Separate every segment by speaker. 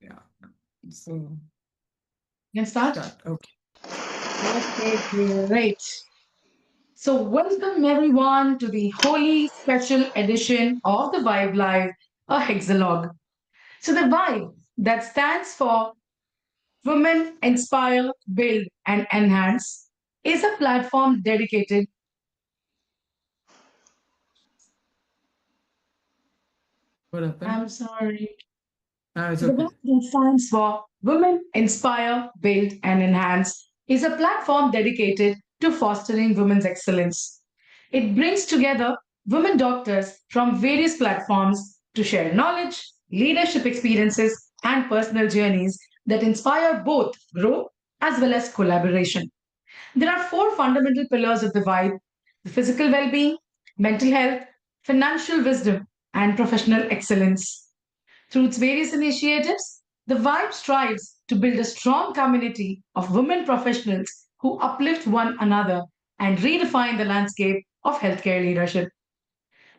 Speaker 1: Yeah. So
Speaker 2: Can start?
Speaker 1: Okay.
Speaker 2: Okay, great. So, welcome everyone to the holy special edition of the Vibe Live, a hexalog. So, the Vibe that stands for Women Inspire, Build, and Enhance is a platform dedicated.
Speaker 1: What happened?
Speaker 2: I'm sorry.
Speaker 1: It's
Speaker 2: So, the
Speaker 1: okay.
Speaker 2: Vibe that stands for Women Inspire, Build, and Enhance is a platform dedicated to fostering women's excellence. It brings together women doctors from various platforms to share knowledge, leadership experiences, and personal journeys that inspire both growth as well as collaboration. There are four fundamental pillars of the vibe: the physical well being, mental health, financial wisdom, and professional excellence. Through its various initiatives, the Vibe strives to build a strong community of women professionals who uplift one another and redefine the landscape of healthcare leadership.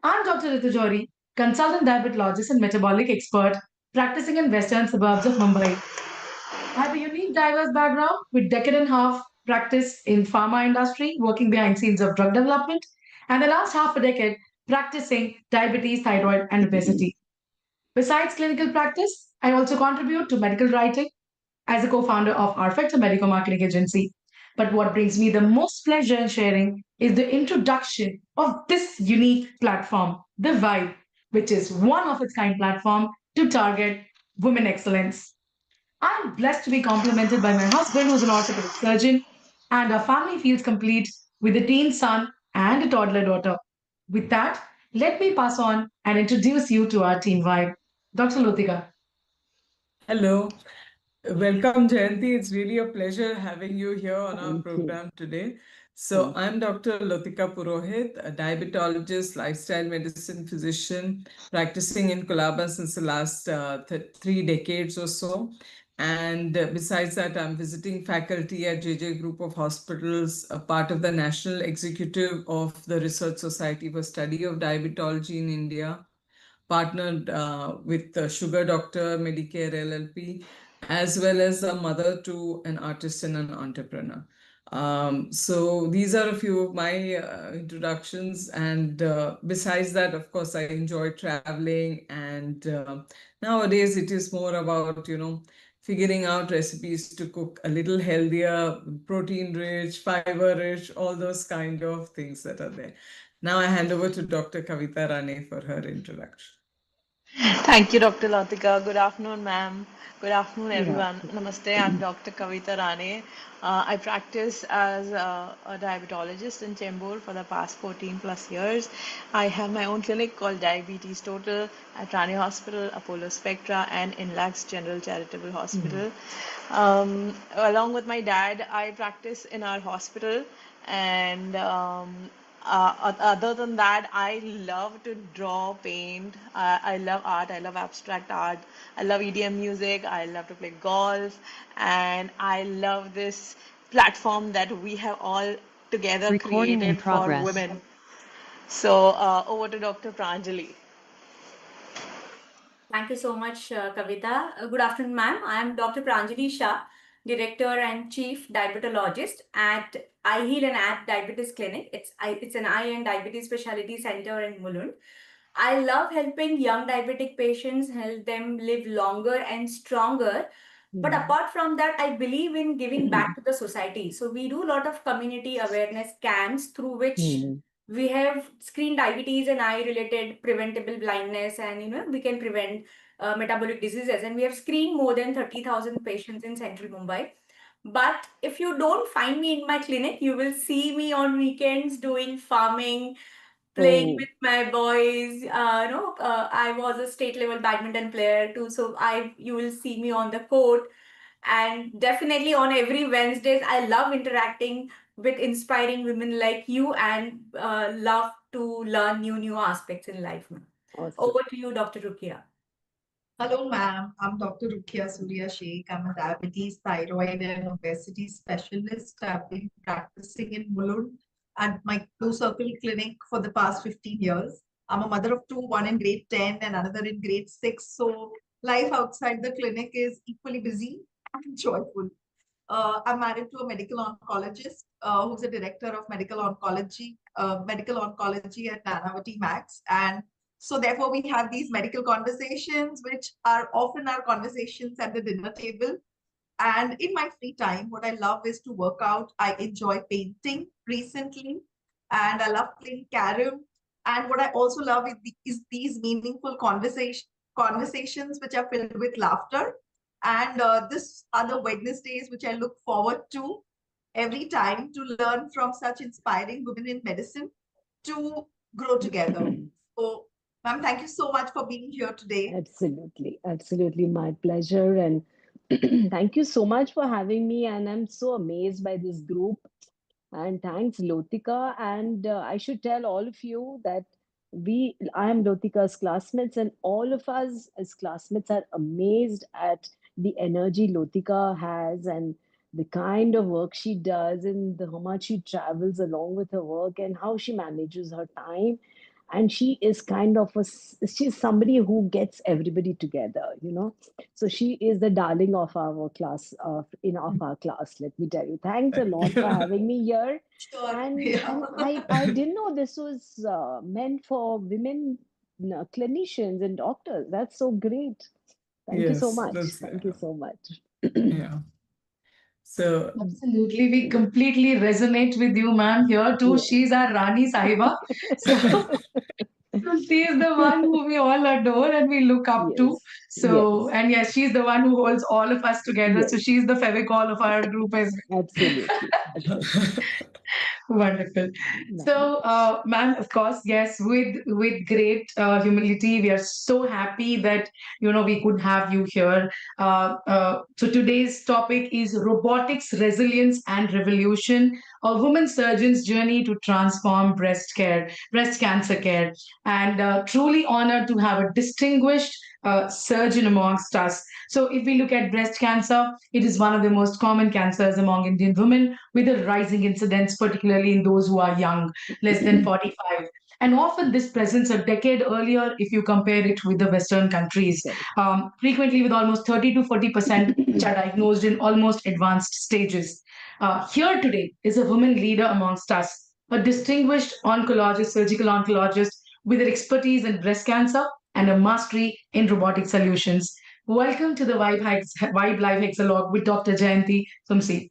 Speaker 2: I'm Dr. Ritu Johri, consultant diabetologist and metabolic expert practicing in western suburbs of Mumbai. I have a unique diverse background with decade and a half practice in pharma industry, working behind scenes of drug development, and the last half a decade practicing diabetes, thyroid, and obesity. Besides clinical practice, I also contribute to medical writing as a co-founder of Arfect, a medical marketing agency. But what brings me the most pleasure in sharing is the introduction of this unique platform, The Vibe, which is one of its kind platform to target women excellence. I'm blessed to be complimented by my husband, who's an orthopedic surgeon, and our family feels complete with a teen son and a toddler daughter. With that, let me pass on and introduce you to our team vibe. Dr. Lotika.
Speaker 1: Hello. Welcome, Jayanti. It's really a pleasure having you here on our
Speaker 2: Thank you.
Speaker 1: program today. So, I'm Dr. Lotika Purohit, a diabetologist, lifestyle medicine physician, practicing in Colaba since the last 3 decades or so. And besides that, I'm visiting faculty at JJ Group of Hospitals, a part of the National Executive of the Research Society for Study of Diabetology in India, partnered with the Sugar Doctor Medicare LLP, as well as a mother to an artist and an entrepreneur. So these are a few of my introductions. And besides that, of course, I enjoy traveling. And nowadays it is more about, figuring out recipes to cook a little healthier, protein rich, fiber rich, all those kind of things that are there. Now I hand over to Dr. Kavita Rane for her introduction.
Speaker 3: Thank you, Dr. Latika. Good afternoon, ma'am. Good afternoon,
Speaker 2: Yeah.
Speaker 3: everyone. Namaste. I'm Dr. Kavita Rane. I practice as a diabetologist in Chembur for the past 14 plus years. I have my own clinic called Diabetes Total at Rani Hospital, Apollo Spectra, and Inlax General Charitable Hospital. Along with my dad, I practice in our hospital, and other than that, I love to draw, paint. I love art. I love abstract art. I love EDM music. I love to play golf. And I love this platform that we have all together
Speaker 4: Recording in
Speaker 3: created for
Speaker 4: progress.
Speaker 3: women. So over to Dr. Pranjali.
Speaker 5: Thank you so much, Kavita. Good afternoon, ma'am. I am Dr. Pranjali Shah, Director and Chief Diabetologist at iHeal and Add Diabetes Clinic. It's an eye and diabetes specialty center in Mulund. I love helping young diabetic patients, help them live longer and stronger. But apart from that, I believe in giving back to the society. So we do a lot of community awareness camps through which we have screen diabetes and eye related preventable blindness, and we can prevent metabolic diseases, and we have screened more than 30,000 patients in central Mumbai. But if you don't find me in my clinic, you will see me on weekends doing farming, playing
Speaker 4: Oh,
Speaker 5: with my boys. I was a state level badminton player too, so you will see me on the court. And definitely on every Wednesdays, I love interacting with inspiring women like you, and love to learn new aspects in life.
Speaker 4: awesome.
Speaker 5: Over to you, Dr. Rukia.
Speaker 6: Hello, ma'am. I'm Dr. Rukia Surya Sheikh. I'm a diabetes, thyroid, and obesity specialist. I've been practicing in Mulund at my Blue Circle clinic for the past 15 years. I'm a mother of two, one in grade 10 and another in grade 6. So life outside the clinic is equally busy and joyful. I'm married to a medical oncologist who's a director of medical oncology at Nanavati Max. And so therefore we have these medical conversations, which are often our conversations at the dinner table. And in my free time, what I love is to work out. I enjoy painting recently, and I love playing carom. And what I also love is these meaningful conversations which are filled with laughter. And this are the Wednesdays which I look forward to every time to learn from such inspiring women in medicine to grow together. So, ma'am, thank you so much for being here today.
Speaker 4: Absolutely, absolutely, my pleasure. And thank you so much for having me. And I'm so amazed by this group. And thanks, Lotika. And I should tell all of you that I am Lotika's classmates, and all of us as classmates are amazed at the energy Lotika has and the kind of work she does, and how much she travels along with her work, and how she manages her time. And she is kind of she's somebody who gets everybody together, you know. So she is the darling of our class, of our class. Let me tell you. Thanks a lot for having me here.
Speaker 6: Sure.
Speaker 4: And
Speaker 6: Yeah.
Speaker 4: and I didn't know this was meant for women, clinicians and doctors. That's so great. Thank you so
Speaker 1: Yes,
Speaker 4: much.
Speaker 1: that's
Speaker 4: Thank you so much.
Speaker 1: yeah. So
Speaker 2: Absolutely. We completely resonate with you, ma'am. Here too,
Speaker 4: Yeah.
Speaker 2: she's our Rani Sahiba. So she is the one who we all adore and we look up to.
Speaker 4: Yes.
Speaker 2: So,
Speaker 4: Yes.
Speaker 2: and yes, she's the one who holds all of us together. So
Speaker 4: Yes.
Speaker 2: she's the Fevicol of our group as
Speaker 4: Absolutely. Absolutely.
Speaker 2: Wonderful.
Speaker 4: Nice.
Speaker 2: So, ma'am, of course, yes, with great humility, we are so happy that we could have you here. So today's topic is robotics, resilience, and revolution: a woman surgeon's journey to transform breast cancer care. And truly honored to have a distinguished surgeon amongst us. So, if we look at breast cancer, it is one of the most common cancers among Indian women, with a rising incidence, particularly in those who are young, less than 45. And often this presents a decade earlier if you compare it with the Western countries,
Speaker 4: Correct.
Speaker 2: frequently with almost 30 to 40%, which are diagnosed in almost advanced stages. Here today is a woman leader amongst us, a distinguished oncologist, surgical oncologist, with an expertise in breast cancer and a mastery in robotic solutions. Welcome to the Vibe Live Hexalog with Dr. Jayanti Sumsi.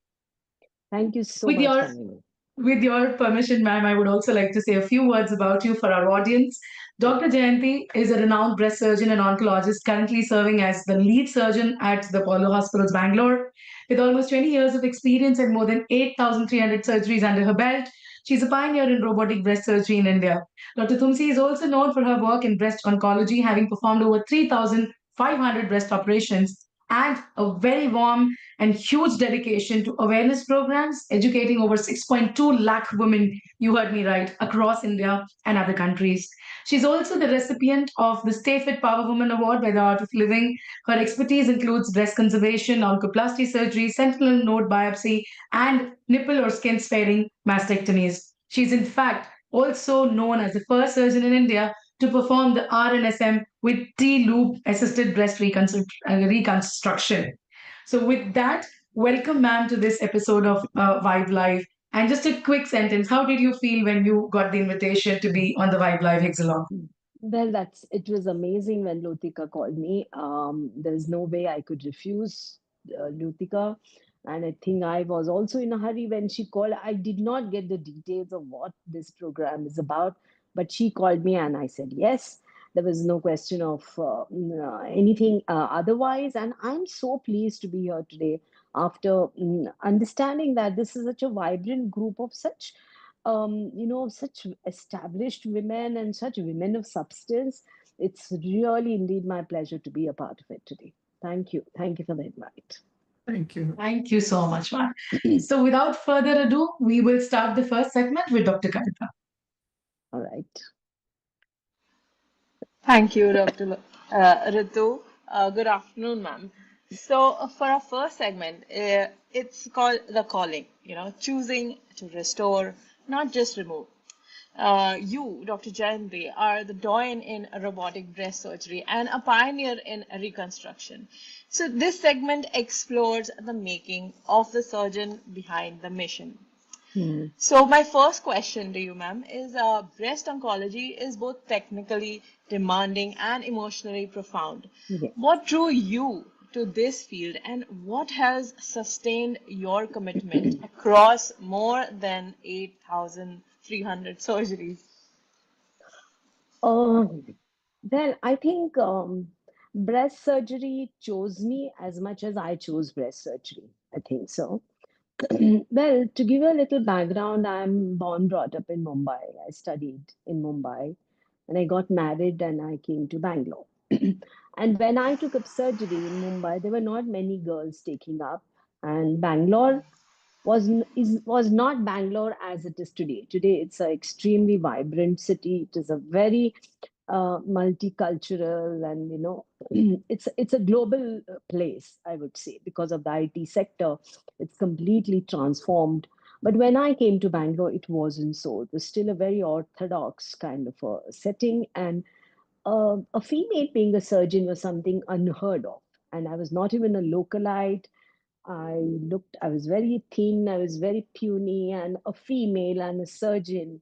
Speaker 4: Thank you so
Speaker 2: With
Speaker 4: much for
Speaker 2: your
Speaker 4: having me.
Speaker 2: with your permission, ma'am, I would also like to say a few words about you for our audience. Dr. Jayanti is a renowned breast surgeon and oncologist, currently serving as the lead surgeon at the Apollo Hospitals, Bangalore. With almost 20 years of experience and more than 8,300 surgeries under her belt, she's a pioneer in robotic breast surgery in India. Dr. Tumsi is also known for her work in breast oncology, having performed over 3,500 breast operations, and a very warm and huge dedication to awareness programs, educating over 6.2 lakh women, you heard me right, across India and other countries. She's also the recipient of the Stay Fit Power Woman Award by the Art of Living. Her expertise includes breast conservation, oncoplasty surgery, sentinel node biopsy, and nipple or skin sparing mastectomies. She's in fact also known as the first surgeon in India to perform the RNSM with T-loop assisted breast reconstruction. So, with that, welcome, ma'am, to this episode of Vibe Live. And just a quick sentence: how did you feel when you got the invitation to be on the Vibe Live Hexalog?
Speaker 4: Well, it was amazing when Lotika called me. There's no way I could refuse Lotika. And I think I was also in a hurry when she called. I did not get the details of what this program is about, but she called me and I said yes. There was no question of anything otherwise. And I'm so pleased to be here today after understanding that this is such a vibrant group of such, such established women and such women of substance. It's really indeed my pleasure to be a part of it today. Thank you. Thank you for the invite.
Speaker 1: Thank you.
Speaker 2: Thank you so much, ma'am. So without further ado, we will start the first segment with Dr. Kavita.
Speaker 4: All right.
Speaker 3: Thank you, Dr. Ritu. Good afternoon, ma'am. So, for our first segment, it's called The Calling, choosing to restore, not just remove. You, Dr. Jayanti, are the doyen in robotic breast surgery and a pioneer in reconstruction. So, this segment explores the making of the surgeon behind the mission. So my first question to you, ma'am, is breast oncology is both technically demanding and emotionally profound.
Speaker 4: Yes.
Speaker 3: What drew you to this field, and what has sustained your commitment across more than 8,300 surgeries?
Speaker 4: Well, I think breast surgery chose me as much as I chose breast surgery. I think so. Well, to give you a little background, I'm born, brought up in Mumbai. I studied in Mumbai and I got married and I came to Bangalore. And when I took up surgery in Mumbai, there were not many girls taking up. And Bangalore was not Bangalore as it is today. Today, it's an extremely vibrant city. It is a very multicultural, and it's a global place, I would say, because of the IT sector. It's completely transformed. But when I came to Bangalore, it wasn't so. It was still a very orthodox kind of a setting, and a female being a surgeon was something unheard of. And I was not even a localite. I was very thin, I was very puny, and a female and a surgeon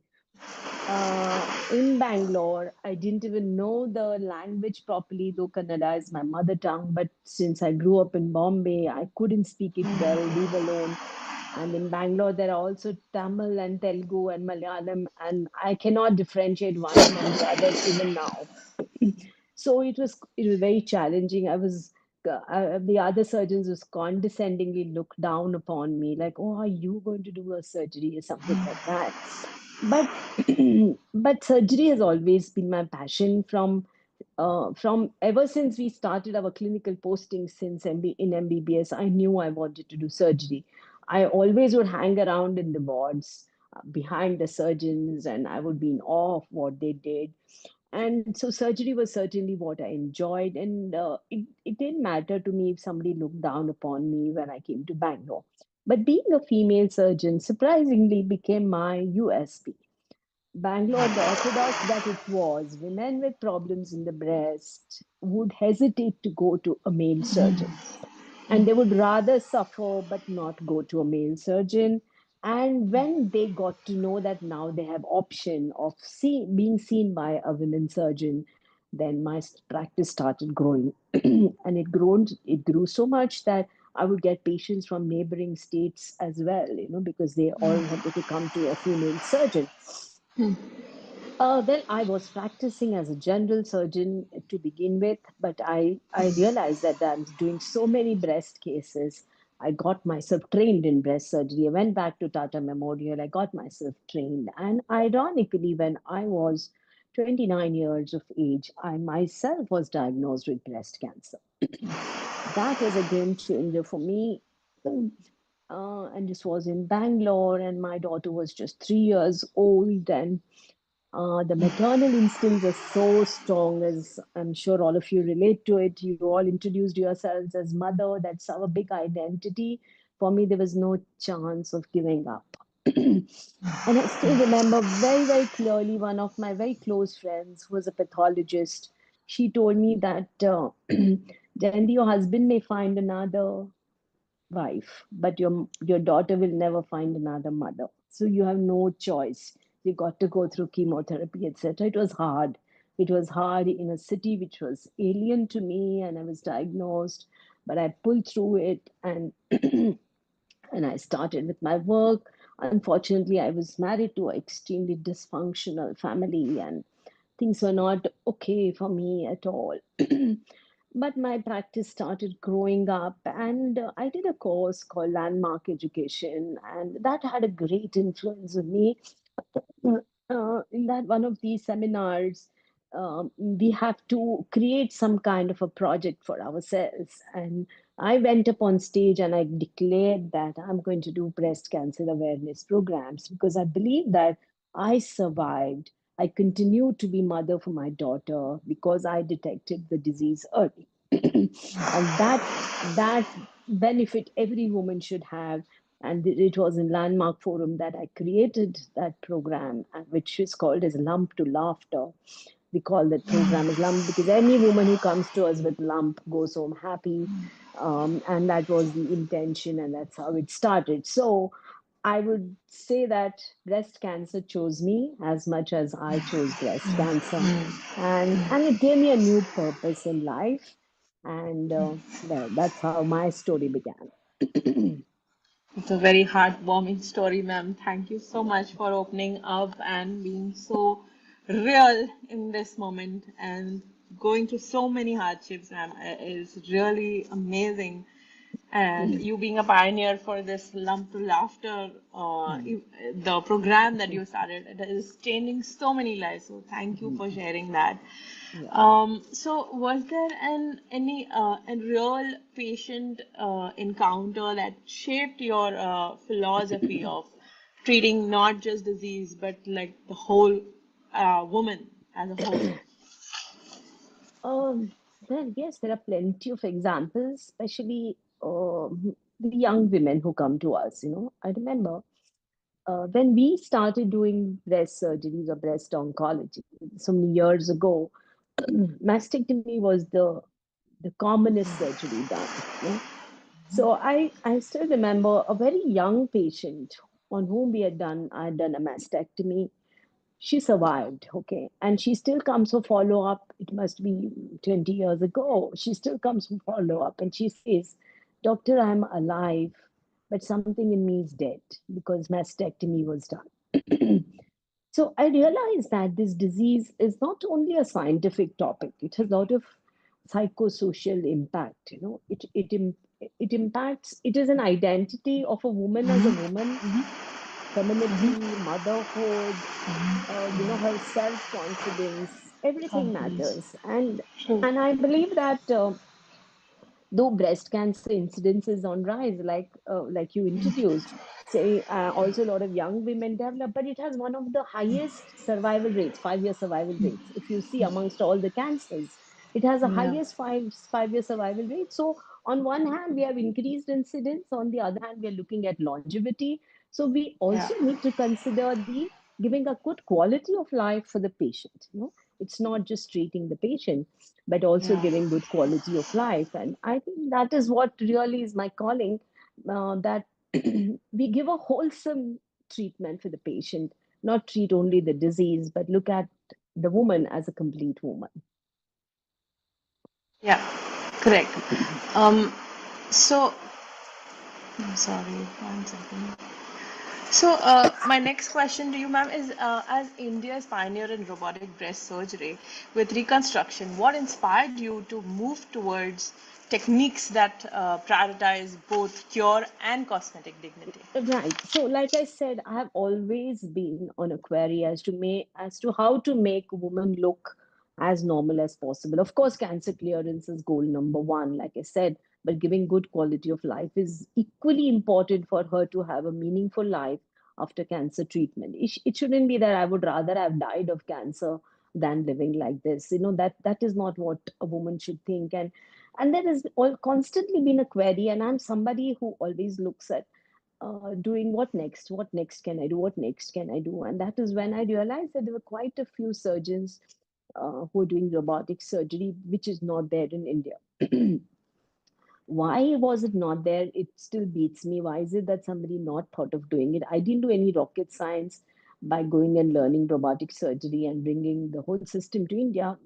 Speaker 4: in Bangalore. I didn't even know the language properly, though Kannada is my mother tongue. But since I grew up in Bombay, I couldn't speak it well, leave alone. And in Bangalore, there are also Tamil and Telugu and Malayalam, and I cannot differentiate one from the other even now. So it was very challenging. The other surgeons was condescendingly looked down upon me, like, "Oh, are you going to do a surgery or something like that?" But but surgery has always been my passion from ever since we started our clinical posting since in MBBS. I knew I wanted to do surgery. I always would hang around in the wards behind the surgeons, and I would be in awe of what they did. And so surgery was certainly what I enjoyed, and it didn't matter to me if somebody looked down upon me when I came to Bangalore. But being a female surgeon surprisingly became my USP. Bangalore, the orthodox that it was, women with problems in the breast would hesitate to go to a male surgeon, and they would rather suffer but not go to a male surgeon. And when they got to know that now they have option of being seen by a women surgeon, then my practice started growing. And it grew so much that I would get patients from neighboring states as well, because they all wanted to come to a female surgeon. Well, I was practicing as a general surgeon to begin with, but I realized that I'm doing so many breast cases. I got myself trained in breast surgery. I went back to Tata Memorial. I got myself trained. And ironically, when I was 29 years of age, I myself was diagnosed with breast cancer. That was a game changer for me. And this was in Bangalore, and my daughter was just 3 years old. And the maternal instincts are so strong, as I'm sure all of you relate to it. You all introduced yourselves as mother. That's our big identity. For me, there was no chance of giving up. And I still remember very, very clearly one of my very close friends who was a pathologist. She told me that, Jayanti, your husband may find another wife, but your daughter will never find another mother. So you have no choice. You got to go through chemotherapy, etc. It was hard. It was hard in a city which was alien to me, and I was diagnosed, but I pulled through it, and and I started with my work. Unfortunately, I was married to an extremely dysfunctional family, and things were not okay for me at all. But my practice started growing up, and I did a course called Landmark Education, and that had a great influence on me. In that one of these seminars, we have to create some kind of a project for ourselves. And I went up on stage and I declared that I'm going to do breast cancer awareness programs because I believe that I survived. I continued to be mother for my daughter because I detected the disease early. And that benefit every woman should have. And it was in Landmark Forum that I created that program, which is called as Lump to Laughter. We call that program as Lump because any woman who comes to us with lump goes home happy. And that was the intention, and that's how it started. So I would say that breast cancer chose me as much as I chose breast cancer. And it gave me a new purpose in life. And well, that's how my story began.
Speaker 3: It's a very heartwarming story, ma'am. Thank you so much for opening up and being so real in this moment and going through so many hardships, ma'am. Is really amazing. And you being a pioneer for this Lump to Laughter, the program that you started, it is changing so many lives. So thank you for sharing that.
Speaker 4: Yeah.
Speaker 3: So was there any a real patient encounter that shaped your philosophy of treating not just disease but like the whole woman as a whole?
Speaker 4: Well, yes, there are plenty of examples, especially the young women who come to us. I remember when we started doing breast surgeries or breast oncology so many years ago, mastectomy was the commonest surgery done. So I still remember a very young patient on whom I had done a mastectomy. She survived, okay, and she still comes for follow up. It must be 20 years ago. She still comes for follow up, and she says, "Doctor, I'm alive, but something in me is dead because mastectomy was done." So I realized that this disease is not only a scientific topic; it has a lot of psychosocial impact. It impacts. It is an identity of a woman as a woman, femininity, motherhood, her self-confidence, everything
Speaker 3: Confidence.
Speaker 4: matters. And
Speaker 3: True.
Speaker 4: and I believe that though breast cancer incidence is on rise, like you introduced, say also a lot of young women develop, but it has one of the highest survival rates, 5-year survival rates. If you see amongst all the cancers, it has the
Speaker 3: Yeah.
Speaker 4: highest five-year survival rate. So on one hand, we have increased incidence. On the other hand, we are looking at longevity. So we
Speaker 3: Yeah.
Speaker 4: also need to consider the giving a good quality of life for the patient. It's not just treating the patient but also
Speaker 3: Yeah.
Speaker 4: giving good quality of life. And I think that is what really is my calling, that we give a wholesome treatment for the patient, not treat only the disease, but look at the woman as a complete woman.
Speaker 3: Yeah. Correct. Um. So, I'm sorry. 1 second. So, my next question to you, ma'am, is as India's pioneer in robotic breast surgery with reconstruction, what inspired you to move towards techniques that prioritize both cure and cosmetic dignity?
Speaker 4: Right. So, like I said, I have always been on a query as to how to make women look as normal as possible. Of course, cancer clearance is goal number one, like I said, but giving good quality of life is equally important for her to have a meaningful life after cancer treatment. It shouldn't be that I would rather have died of cancer than living like this. That is not what a woman should think. And there has all constantly been a query, and I'm somebody who always looks at doing what next can I do, what next can I do. And that is when I realized that there were quite a few surgeons who are doing robotic surgery, which is not there in India. Why was it not there? It still beats me. Why is it that somebody not thought of doing it? I didn't do any rocket science by going and learning robotic surgery and bringing the whole system to India.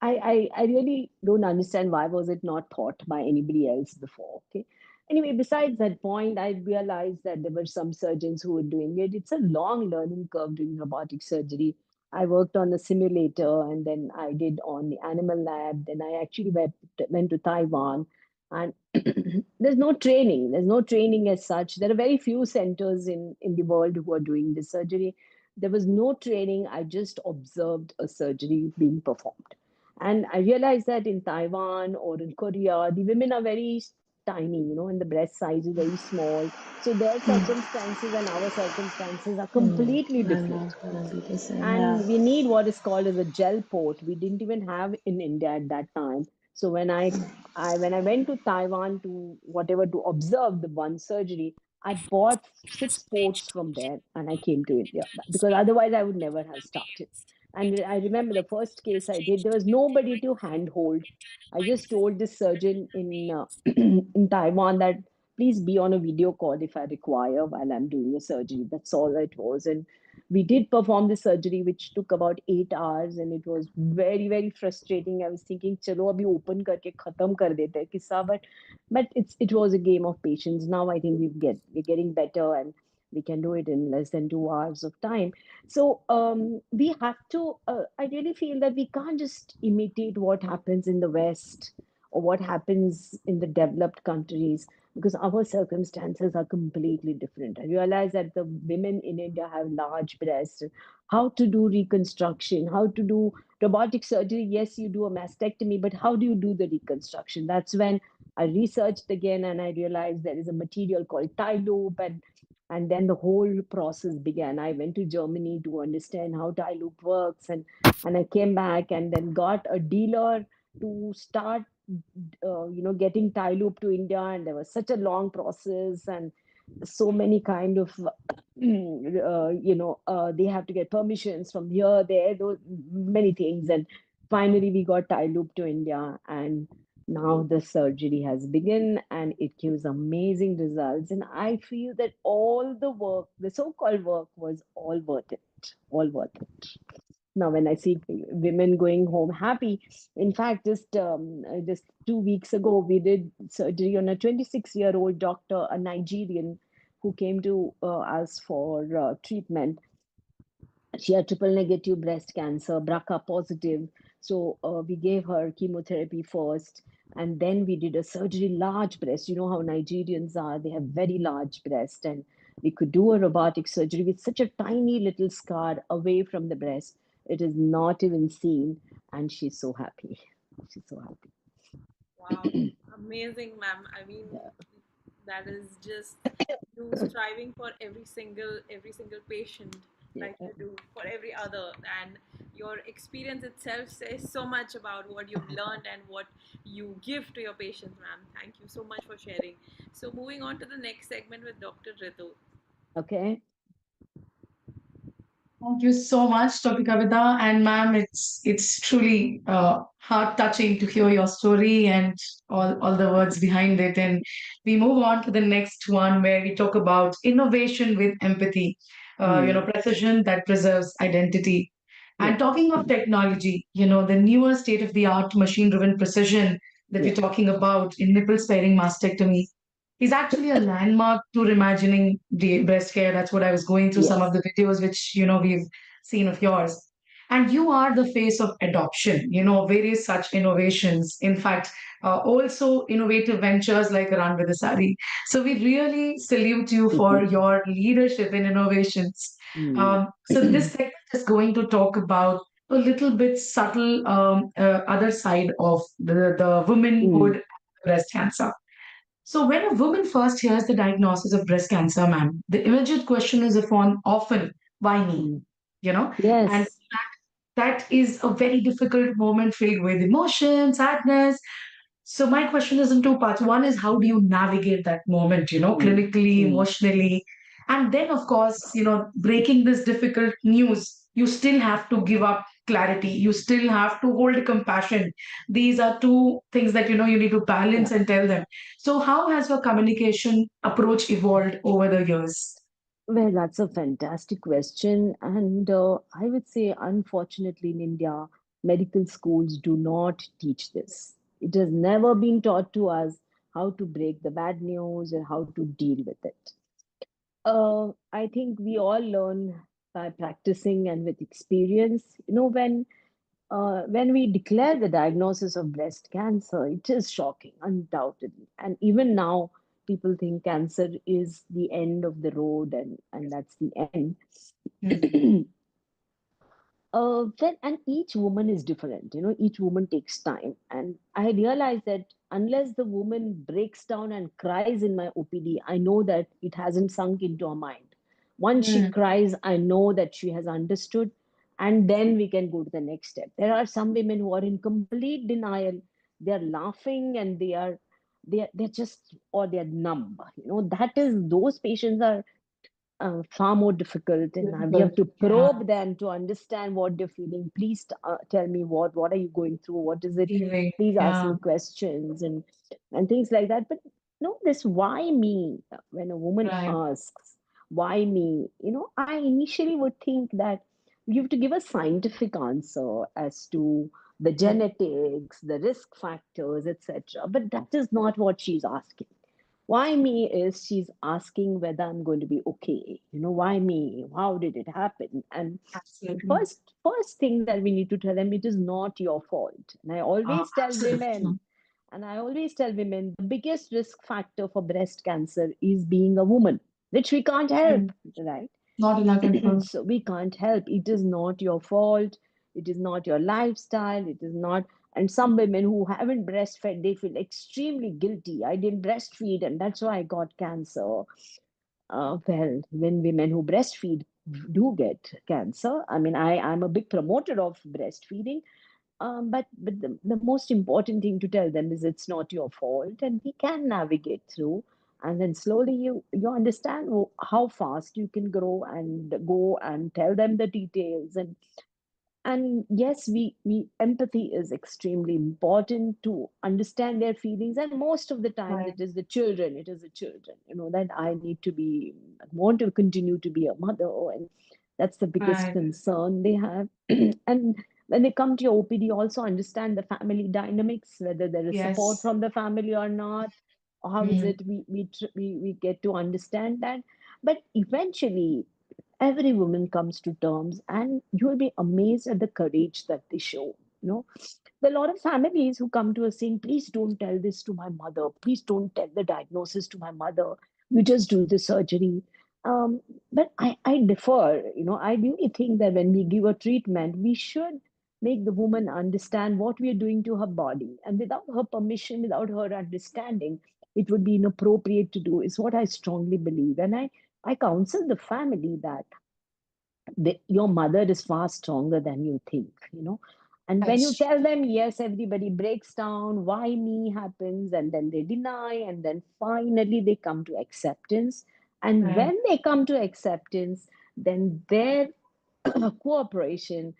Speaker 4: I really don't understand why was it not thought by anybody else before. Okay. Anyway, besides that point, I realized that there were some surgeons who were doing it. It's a long learning curve doing robotic surgery. I worked on the simulator, and then I did on the animal lab. Then I actually went to Taiwan, and there's no training. There's no training as such. There are very few centers in the world who are doing this surgery. There was no training. I just observed a surgery being performed. And I realized that in Taiwan or in Korea, the women are very tiny, and the breast size is very small. So their circumstances and our circumstances are completely different. And we need what is called as a gel port. We didn't even have in India at that time. So when I went to Taiwan to whatever to observe the one surgery, I bought 6 ports from there and I came to India because otherwise I would never have started. And I remember the first case I did, there was nobody to handhold. I just told this surgeon in in Taiwan that please be on a video call if I require while I'm doing a surgery. That's all it was. And we did perform the surgery, which took about 8 hours, and it was very, very frustrating. I was thinking, chalo, abhi open karke khatam kar dete hai kissa, but it was a game of patience. Now I think we're getting better, and we can do it in less than 2 hours of time. So we have to. I really feel that we can't just imitate what happens in the West or what happens in the developed countries because our circumstances are completely different. I realize that the women in India have large breasts. How to do reconstruction, how to do robotic surgery. Yes, you do a mastectomy, but how do you do the reconstruction? That's when I researched again and I realized there is a material called tie loop, and then the whole process began. I went to Germany to understand how tie loop works, and I came back and then got a dealer to start getting tie loop to India, and there was such a long process and so many kind of they have to get permissions from here, there, those many things, and finally we got tie loop to India, and now the surgery has begun and it gives amazing results. And I feel that all the work, the so-called work, was all worth it, all worth it. Now when I see women going home happy, in fact just 2 weeks ago we did surgery on a 26-year-old doctor, a Nigerian, who came to us for treatment. She had triple negative breast cancer, BRCA positive. So we gave her chemotherapy first, and then we did a surgery, large breast. You know how Nigerians are, they have very large breast, and we could do a robotic surgery with such a tiny little scar away from the breast. It is not even seen, and she's so happy. She's so happy.
Speaker 7: Wow, amazing, ma'am. I mean, that is just you striving for every single patient like you do for every other, and your experience itself says so much about what you've learned and what you give to your patients, ma'am. Thank you so much for sharing. So moving on to the next segment with Dr. Ritu.
Speaker 4: Okay.
Speaker 2: Thank you so much, Dr. Kavita. And ma'am, it's truly heart touching to hear your story and all the words behind it. And we move on to the next one where we talk about innovation with empathy, precision that preserves identity. And talking of technology, the newer state-of-the-art machine-driven precision that we're talking about in nipple-sparing mastectomy is actually a landmark to reimagining the breast care. That's what I was going through some of the videos which we've seen of yours. And you are the face of adoption, various such innovations. In fact, also innovative ventures like Run with a Sari. So we really salute you for your leadership in innovations. So this segment is going to talk about a little bit subtle other side of the womanhood breast cancer. So, when a woman first hears the diagnosis of breast cancer, ma'am, the immediate question is often, why me?
Speaker 4: Yes.
Speaker 2: And that is a very difficult moment filled with emotion, sadness. So, my question is in two parts. One is, how do you navigate that moment, clinically, emotionally? And then, of course, breaking this difficult news, you still have to give up clarity. You still have to hold compassion. These are two things that, you need to balance and tell them. So, how has your communication approach evolved over the years?
Speaker 4: Well, that's a fantastic question. And I would say, unfortunately, in India, medical schools do not teach this. It has never been taught to us how to break the bad news and how to deal with it. I think we all learn by practicing and with experience. When we declare the diagnosis of breast cancer, it is shocking, undoubtedly. And even now, people think cancer is the end of the road, and that's the end. And each woman is different, each woman takes time. And I realize that unless the woman breaks down and cries in my OPD, I know that it hasn't sunk into her mind. Once she cries, I know that she has understood, and then we can go to the next step. There are some women who are in complete denial. They're laughing and they're just, or they're numb. Those patients are far more difficult, and we have to probe them to understand what they're feeling. Please tell me what are you going through? What is it? Please ask me questions and things like that. But this why me, when a woman asks why me, I initially would think that you have to give a scientific answer as to the genetics, the risk factors, etc. But that is not what she's asking. Why me is she's asking whether I'm going to be okay. Why me? How did it happen? And first thing that we need to tell them, it is not your fault. And I always tell women, the biggest risk factor for breast cancer is being a woman, which we can't help, right?
Speaker 2: Not in our control.
Speaker 4: So we can't help. It is not your fault. It is not your lifestyle. It is not. And some women who haven't breastfed, they feel extremely guilty. I didn't breastfeed, and that's why I got cancer. Well, when women who breastfeed do get cancer, I mean, I'm a big promoter of breastfeeding. But the most important thing to tell them is it's not your fault, and we can navigate through. And then slowly you understand how fast you can grow and go and tell them the details. And yes, we empathy is extremely important to understand their feelings. And most of the time, it is the children. That I need to be, want to continue to be a mother, and that's the biggest concern they have. And when they come to your OPD, also understand the family dynamics, whether there is support from the family or not. Or how is it? We get to understand that. But eventually, every woman comes to terms, and you'll be amazed at the courage that they show. There are a lot of families who come to us saying, please don't tell this to my mother. Please don't tell the diagnosis to my mother. You just do the surgery. But I differ. I really think that when we give a treatment, we should make the woman understand what we are doing to her body. And without her permission, without her understanding, it would be inappropriate to do, is what I strongly believe. And I counsel the family that your mother is far stronger than you think. And when you tell them, yes, everybody breaks down, why me happens, and then they deny, and then finally they come to acceptance. And when they come to acceptance, then their cooperation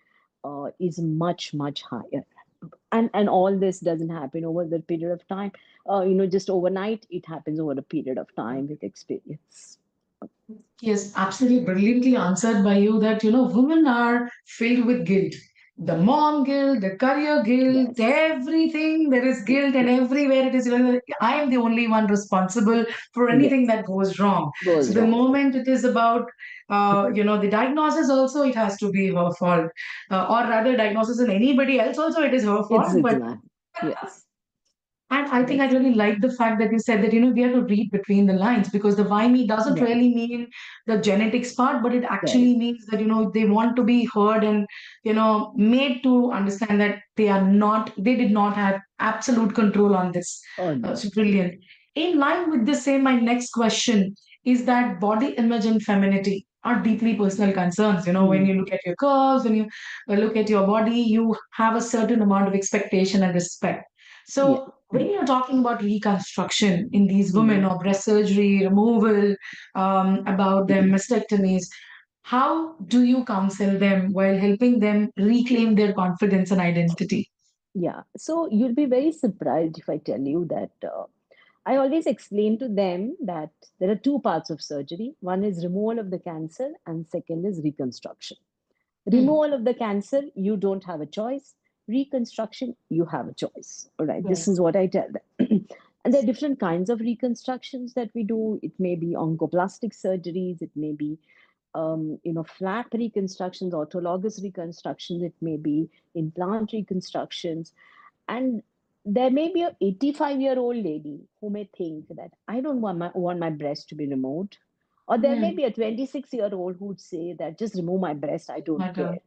Speaker 4: is much, much higher. And all this doesn't happen over the period of time. Just overnight. It happens over a period of time with experience.
Speaker 2: Yes, absolutely brilliantly answered by you that, women are filled with guilt. The mom guilt, the career guilt, everything there is guilt, and everywhere it is, I am the only one responsible for anything that goes wrong. So the moment it is about, the diagnosis also, it has to be her fault. Or rather, diagnosis in anybody else also, it is her fault.
Speaker 4: Yes.
Speaker 2: And I think I really like the fact that you said that, we have to read between the lines, because the why me doesn't really mean the genetics part, but it actually means that, they want to be heard and, made to understand that they did not have absolute control on this. It's brilliant. In line with this same, my next question is that body image and femininity are deeply personal concerns. When you look at your curves, when you look at your body, you have a certain amount of expectation and respect. So when you're talking about reconstruction in these women, or breast surgery, removal, about their mastectomies, how do you counsel them while helping them reclaim their confidence and identity?
Speaker 4: Yeah, so you'll be very surprised if I tell you that I always explain to them that there are two parts of surgery. One is removal of the cancer, and second is reconstruction. Removal of the cancer, you don't have a choice. Reconstruction, you have a choice. All right, this is what I tell them. And there are different kinds of reconstructions that we do. It may be oncoplastic surgeries, it may be flap reconstructions, autologous reconstructions, it may be implant reconstructions. And there may be a 85-year-old lady who may think that I don't want my breast to be removed. Or there may be a 26-year-old who would say that just remove my breast, I don't care.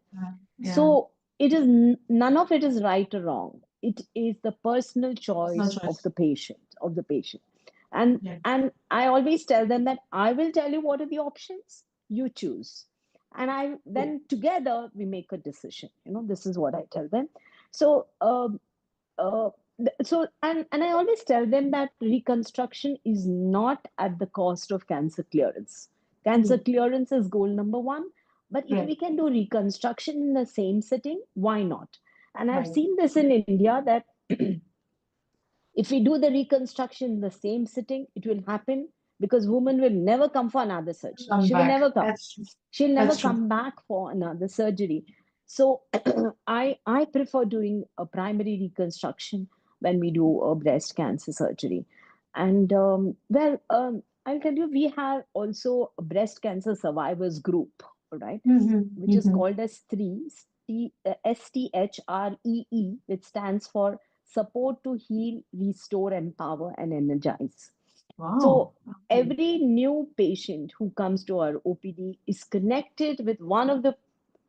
Speaker 4: So it is none of it is right or wrong. It is the personal choice of the patient, And I always tell them that I will tell you what are the options, you choose. And then together we make a decision. This is what I tell them. So and I always tell them that reconstruction is not at the cost of cancer clearance. Cancer clearance is goal number one. But if we can do reconstruction in the same sitting, why not? And I've seen this in India that if we do the reconstruction in the same sitting, it will happen because woman will never come for another surgery. She will never come. She'll never come back for another surgery. So I prefer doing a primary reconstruction when we do a breast cancer surgery. And I'll tell you, we have also a breast cancer survivors group, right? Which is called as STHREE, STHREE, which stands for Support to Heal, Restore, Empower, and Energize. So every new patient who comes to our OPD is connected with one of the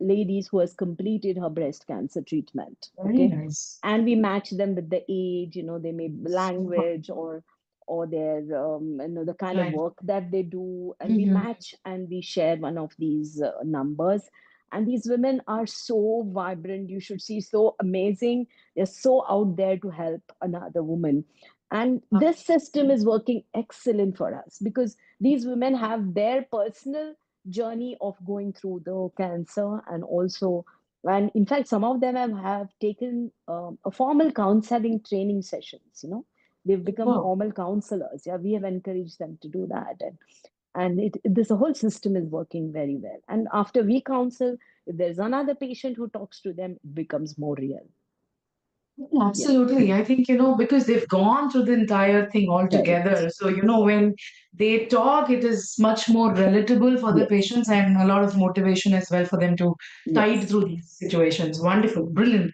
Speaker 4: ladies who has completed her breast cancer treatment.
Speaker 2: Very nice.
Speaker 4: And we match them with the age, they may language or their the kind of work that they do, and we match and we share one of these numbers. And these women are so vibrant. You should see, so amazing. They're so out there to help another woman. And this system is working excellent for us because these women have their personal journey of going through the cancer, and in fact, some of them have taken a formal counseling training sessions. They've become formal counselors. Yeah, we have encouraged them to do that, and this whole system is working very well. And after we counsel, if there's another patient who talks to them, it becomes more real.
Speaker 2: Absolutely. I think, because they've gone through the entire thing altogether. So, when they talk, it is much more relatable for the patients and a lot of motivation as well for them to tide through these situations. Wonderful. Brilliant.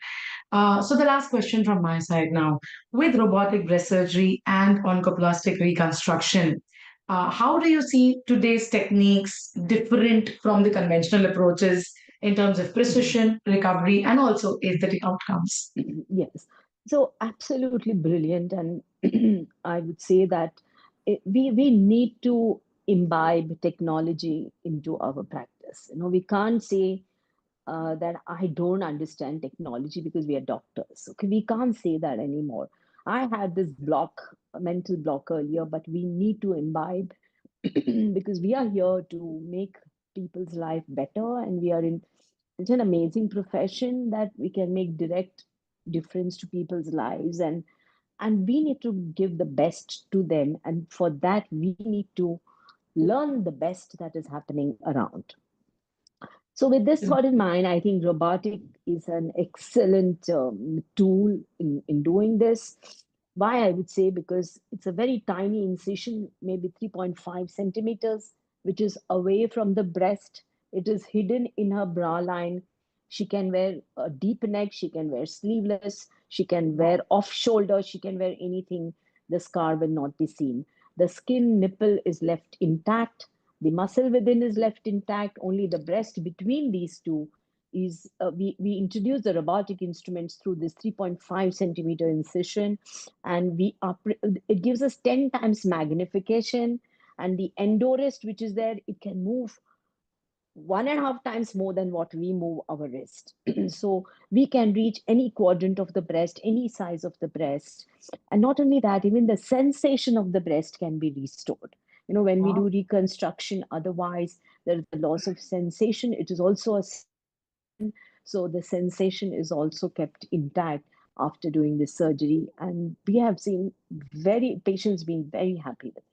Speaker 2: So the last question from my side now. With robotic breast surgery and oncoplastic reconstruction, how do you see today's techniques different from the conventional approaches in terms of precision, recovery, and also aesthetic outcomes?
Speaker 4: Yes. So absolutely brilliant. And I would say that we need to imbibe technology into our practice. We can't say that I don't understand technology because we are doctors. Okay, we can't say that anymore. I had this mental block earlier, but we need to imbibe because we are here to make people's life better, and we are in such an amazing profession that we can make direct difference to people's lives, and we need to give the best to them, and for that we need to learn the best that is happening around. So with this thought in mind, I think robotic is an excellent tool in doing this. Why I would say, because it's a very tiny incision, maybe 3.5 centimeters, which is away from the breast. It is hidden in her bra line. She can wear a deep neck, she can wear sleeveless, she can wear off shoulder, she can wear anything. The scar will not be seen. The skin nipple is left intact. The muscle within is left intact. Only the breast between these two is, we introduce the robotic instruments through this 3.5 centimeter incision, and it gives us 10 times magnification. And the endorest, which is there, it can move 1.5 times more than what we move our wrist. So we can reach any quadrant of the breast, any size of the breast. And not only that, even the sensation of the breast can be restored. When we do reconstruction, otherwise there is a loss of sensation. It is also so the sensation is also kept intact after doing the surgery. And we have seen patients being very happy with it.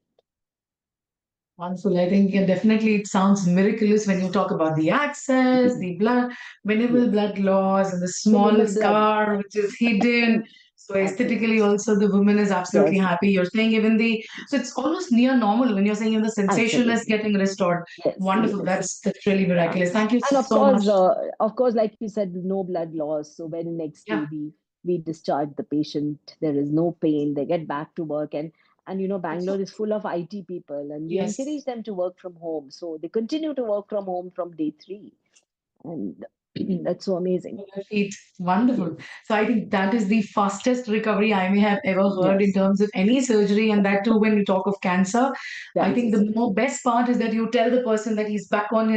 Speaker 2: Wonderful. I think definitely it sounds miraculous when you talk about the access, the minimal blood loss, and the small scar which is hidden. So aesthetically
Speaker 4: Absolutely.
Speaker 2: also the woman is absolutely
Speaker 4: Yes,
Speaker 2: happy. You're saying even so it's almost near normal when you're saying even the sensation is
Speaker 4: absolutely.
Speaker 2: getting restored.
Speaker 4: Yes,
Speaker 2: Wonderful.
Speaker 4: yes.
Speaker 2: That's really
Speaker 4: Yeah.
Speaker 2: miraculous. Thank you
Speaker 4: And
Speaker 2: so much.
Speaker 4: of course, like you said, no blood loss. So when next
Speaker 2: Yeah.
Speaker 4: day we discharge the patient, there is no pain. They get back to work, and Bangalore is full of IT people, and we
Speaker 2: Yes.
Speaker 4: encourage them to work from home. So they continue to work from home from day 3, and that's so amazing.
Speaker 2: Feet. Wonderful. So I think that is the fastest recovery I may have ever heard in
Speaker 4: Yes,
Speaker 2: terms of any surgery, and that too when we talk of cancer. I think
Speaker 4: cancer
Speaker 2: the
Speaker 4: surgery.
Speaker 2: more best part is that you tell the person that he's back on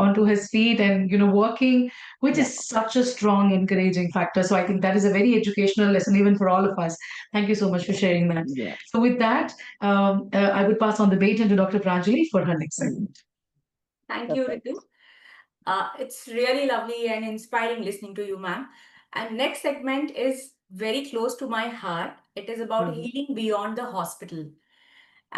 Speaker 2: onto his feet and working, which
Speaker 4: Yeah.
Speaker 2: is such a strong encouraging factor. So I think that is a very educational lesson even for all of us. Thank you so much for sharing that.
Speaker 4: Yeah.
Speaker 2: So with that, I would pass on the baton to Dr. Pranjali for her next
Speaker 4: Mm.
Speaker 2: segment.
Speaker 5: Thank you,
Speaker 4: Perfect.
Speaker 5: Ritu. It's really lovely and inspiring listening to you, ma'am. And next segment is very close to my heart. It is about
Speaker 2: Mhm.
Speaker 5: healing beyond the hospital.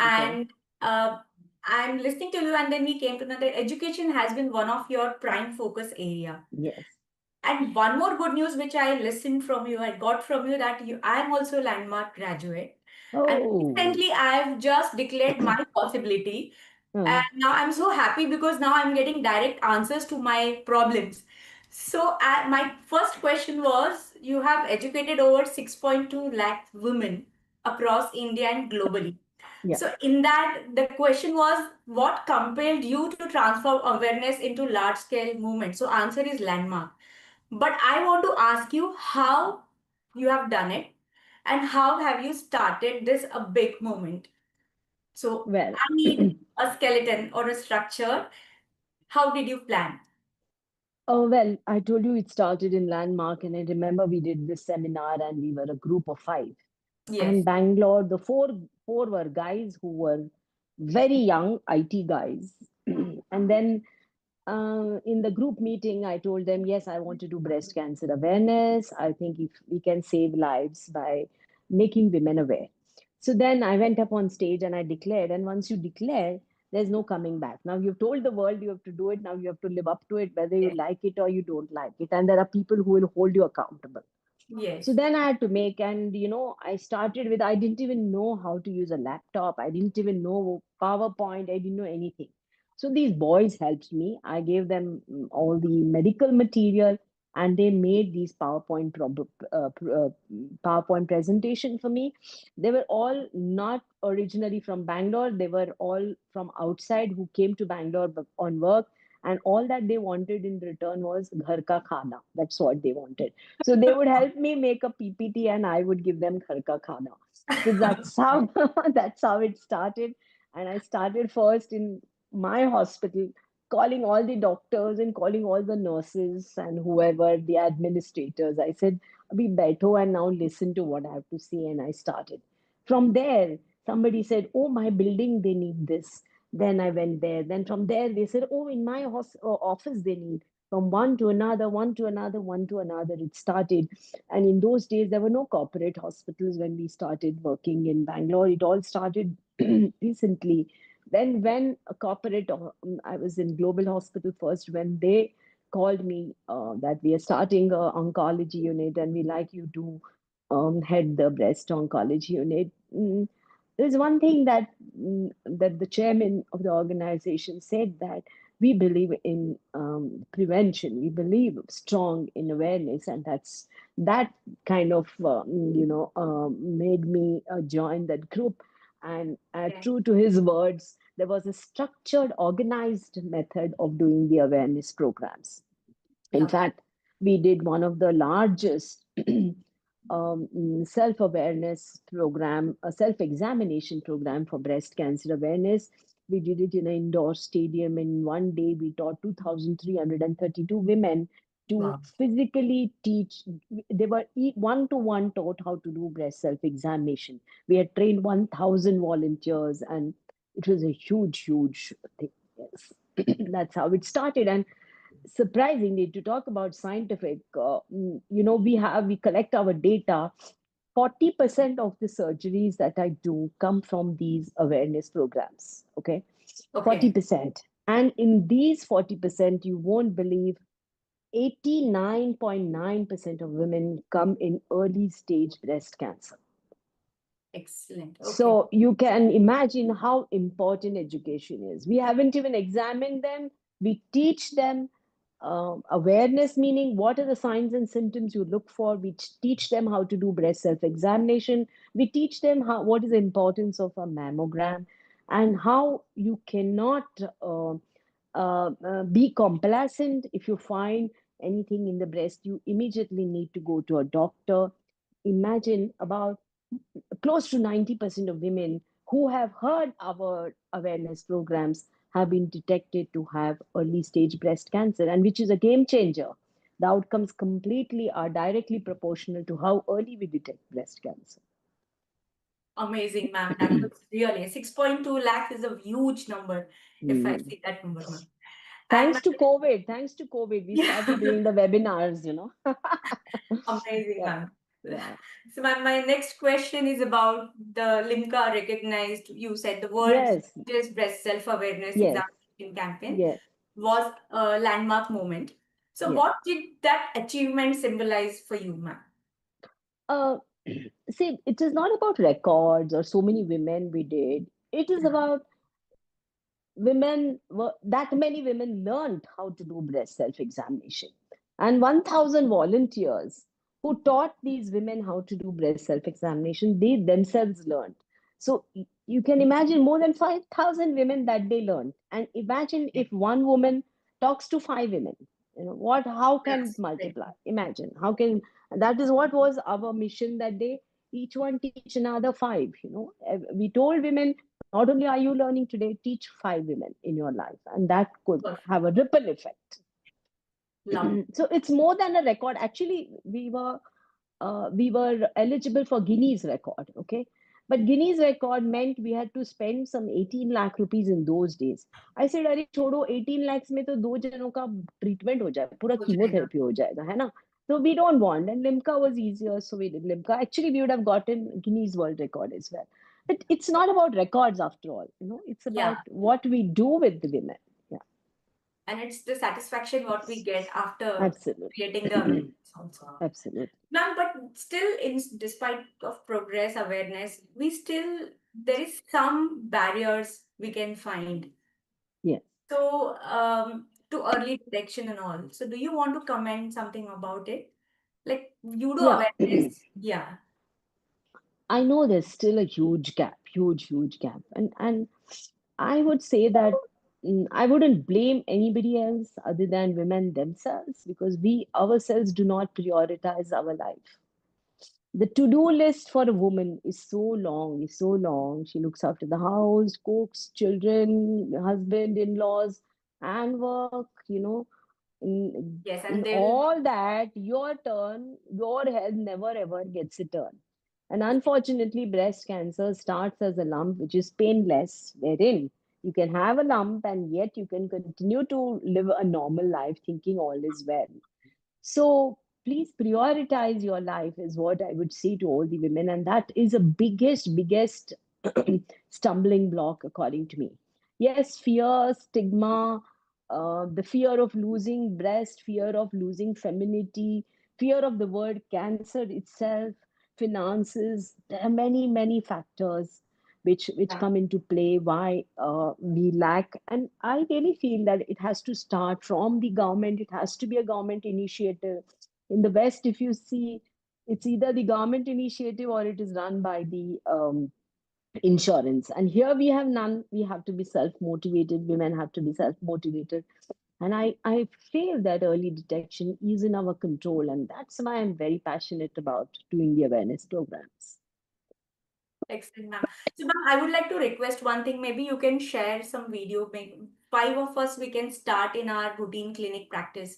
Speaker 4: Okay.
Speaker 5: And I'm listening to you, and then we came to know that education has been one of your prime focus area.
Speaker 4: Yes.
Speaker 5: And one more good news which I listened from you, I got from you that I am also a landmark graduate. And
Speaker 4: Oh.
Speaker 5: recently I've just declared my possibility. And now I'm so happy because now I'm getting direct answers to my problems. So my first question was, you have educated over 6.2 lakh women across India and globally.
Speaker 4: Yeah.
Speaker 5: So in that, the question was, what compelled you to transform awareness into large scale movement? So answer is landmark. But I want to ask you how you have done it and how have you started this a big moment. So
Speaker 4: Well,
Speaker 5: I need a skeleton or a structure. How did you plan?
Speaker 4: oh, well, I told you it started in Landmark, and I remember we did this seminar, and we were a group of 5. And
Speaker 5: Yes.
Speaker 4: Bangalore, the four were guys who were very young IT guys. And then in the group meeting, I told them, yes, I want to do breast cancer awareness. I think if we can save lives by making women aware. So then I went up on stage and I declared, and once you declare, there's no coming back. Now you've told the world you have to do it. Now you have to live up to it, whether you
Speaker 5: Yes.
Speaker 4: like it or you don't like it. And there are people who will hold you accountable. So
Speaker 5: Yes.
Speaker 4: then I had to make, and I started with, I didn't even know how to use a laptop. I didn't even know PowerPoint. I didn't know anything. So these boys helped me. I gave them all the medical material, and they made these PowerPoint presentation for me. They were all not originally from Bangalore. They were all from outside who came to Bangalore on work, and all that they wanted in return was ghar ka khana. That's what they wanted. So they would help me make a PPT, and I would give them ghar ka khana. So that's how that's how it started. And I started first in my hospital, calling all the doctors and calling all the nurses and whoever the administrators. I said, "Abhi baitho and now listen to what I have to say." And I started. From there, somebody said, "Oh, my building, they need this." Then I went there. Then from there, they said, "Oh, in my office, they need." From one to another, one to another, one to another, it started. And in those days, there were no corporate hospitals when we started working in Bangalore. It all started recently. Then, when a corporate, I was in Global Hospital first, when they called me that we are starting a oncology unit and we like you to head the breast oncology unit. There's one thing that the chairman of the organization said, that we believe in prevention. We believe strong in awareness, and that kind of made me join that group. And
Speaker 5: Okay.
Speaker 4: true to his words, there was a structured, organized method of doing the awareness programs. In
Speaker 5: Love.
Speaker 4: fact, we did one of the largest self-awareness program, a self-examination program for breast cancer awareness. We did it in an indoor stadium. In one day, we taught 2,332 women to
Speaker 5: Wow.
Speaker 4: physically teach. They were one-to-one taught how to do breast self-examination. We had trained 1,000 volunteers, and it was a huge, huge thing. Yes, that's how it started. And surprisingly, to talk about scientific, we collect our data. 40% of the surgeries that I do come from these awareness programs. Okay,
Speaker 5: Okay.
Speaker 4: 40%. And in these 40%, you won't believe 89.9% of women come in early stage breast cancer.
Speaker 5: Excellent. Okay.
Speaker 4: So you can imagine how important education is. We haven't even examined them. We teach them awareness, meaning what are the signs and symptoms you look for. We teach them how to do breast self-examination. We teach them what is the importance of a mammogram and how you cannot be complacent. If you find anything in the breast, you immediately need to go to a doctor. Imagine about close to 90% of women who have heard our awareness programs have been detected to have early stage breast cancer, and which is a game changer. The outcomes completely are directly proportional to how early we detect breast cancer.
Speaker 5: Amazing, ma'am. That was really 6.2 lakhs is a huge number if I see that number, ma'am.
Speaker 4: Thanks to COVID, we started doing the webinars,
Speaker 5: Amazing,
Speaker 4: Yeah.
Speaker 5: ma'am.
Speaker 4: Yeah.
Speaker 5: So, ma'am, my next question is about the LIMCA recognized, you said the world's
Speaker 4: Yes,
Speaker 5: largest breast self-awareness
Speaker 4: yes,
Speaker 5: examination campaign
Speaker 4: yes,
Speaker 5: was a landmark moment. So,
Speaker 4: yes.
Speaker 5: what did that achievement symbolize for you, ma'am?
Speaker 4: See, it is not about records or so many women we did. It is about that many women learned how to do breast self-examination. And 1,000 volunteers who taught these women how to do breast self-examination, they themselves learned. So you can imagine more than 5,000 women that they learned. And imagine if one woman talks to 5 women. How can
Speaker 5: Yes,
Speaker 4: it multiply? Imagine that is what was our mission that day. Each one teach another 5. We told women, not only are you learning today, teach 5 women in your life, and that could have a ripple effect. So it's more than a record. Actually, we were eligible for Guinness record, okay? But Guinness record meant we had to spend some 18 lakh rupees in those days. I said, अरे छोड़ो 18 lakhs में तो 2 जनों का treatment हो जाए, पूरा chemotherapy हो जाएगा, है ना? So we don't want, and Limca was easier, so we did Limca. Actually, we would have gotten Guinness World Record as well. But it's not about records after all, it's about what we do with the women. Yeah.
Speaker 5: And it's the satisfaction what we get after
Speaker 4: Absolutely.
Speaker 5: creating the awareness also.
Speaker 4: Absolutely.
Speaker 5: Ma'am, but still, despite of progress, awareness, there is some barriers we can find.
Speaker 4: Yes.
Speaker 5: So, to early detection and all. So, do you want to comment something about it? Like you do awareness, yeah.
Speaker 4: I know there's still a huge gap, huge gap, and I would say that I wouldn't blame anybody else other than women themselves, because we ourselves do not prioritize our life. The to-do list for a woman is so long, is so long. She looks after the house, cooks, children, husband, in-laws, and work,
Speaker 5: Yes,
Speaker 4: in
Speaker 5: and
Speaker 4: all that, your turn, your health never ever gets a turn. And unfortunately, breast cancer starts as a lump, which is painless, wherein you can have a lump and yet you can continue to live a normal life thinking all is well. So please prioritize your life, is what I would say to all the women. And that is a biggest stumbling block, according to me. Yes, fear, stigma, the fear of losing breast, fear of losing femininity, fear of the word cancer itself, finances. There are many factors which come into play why we lack. And I really feel that it has to start from the government. It has to be a government initiative. In the West, if you see, it's either the government initiative or it is run by the insurance. And here we have none. We have to be self-motivated. Women have to be self-motivated. And I feel that early detection is in our control. And that's why I'm very passionate about doing the awareness programs.
Speaker 5: Excellent, ma'am. So, ma'am, I would like to request one thing. Maybe you can share some video. Maybe 5 of us, we can start in our routine clinic practice.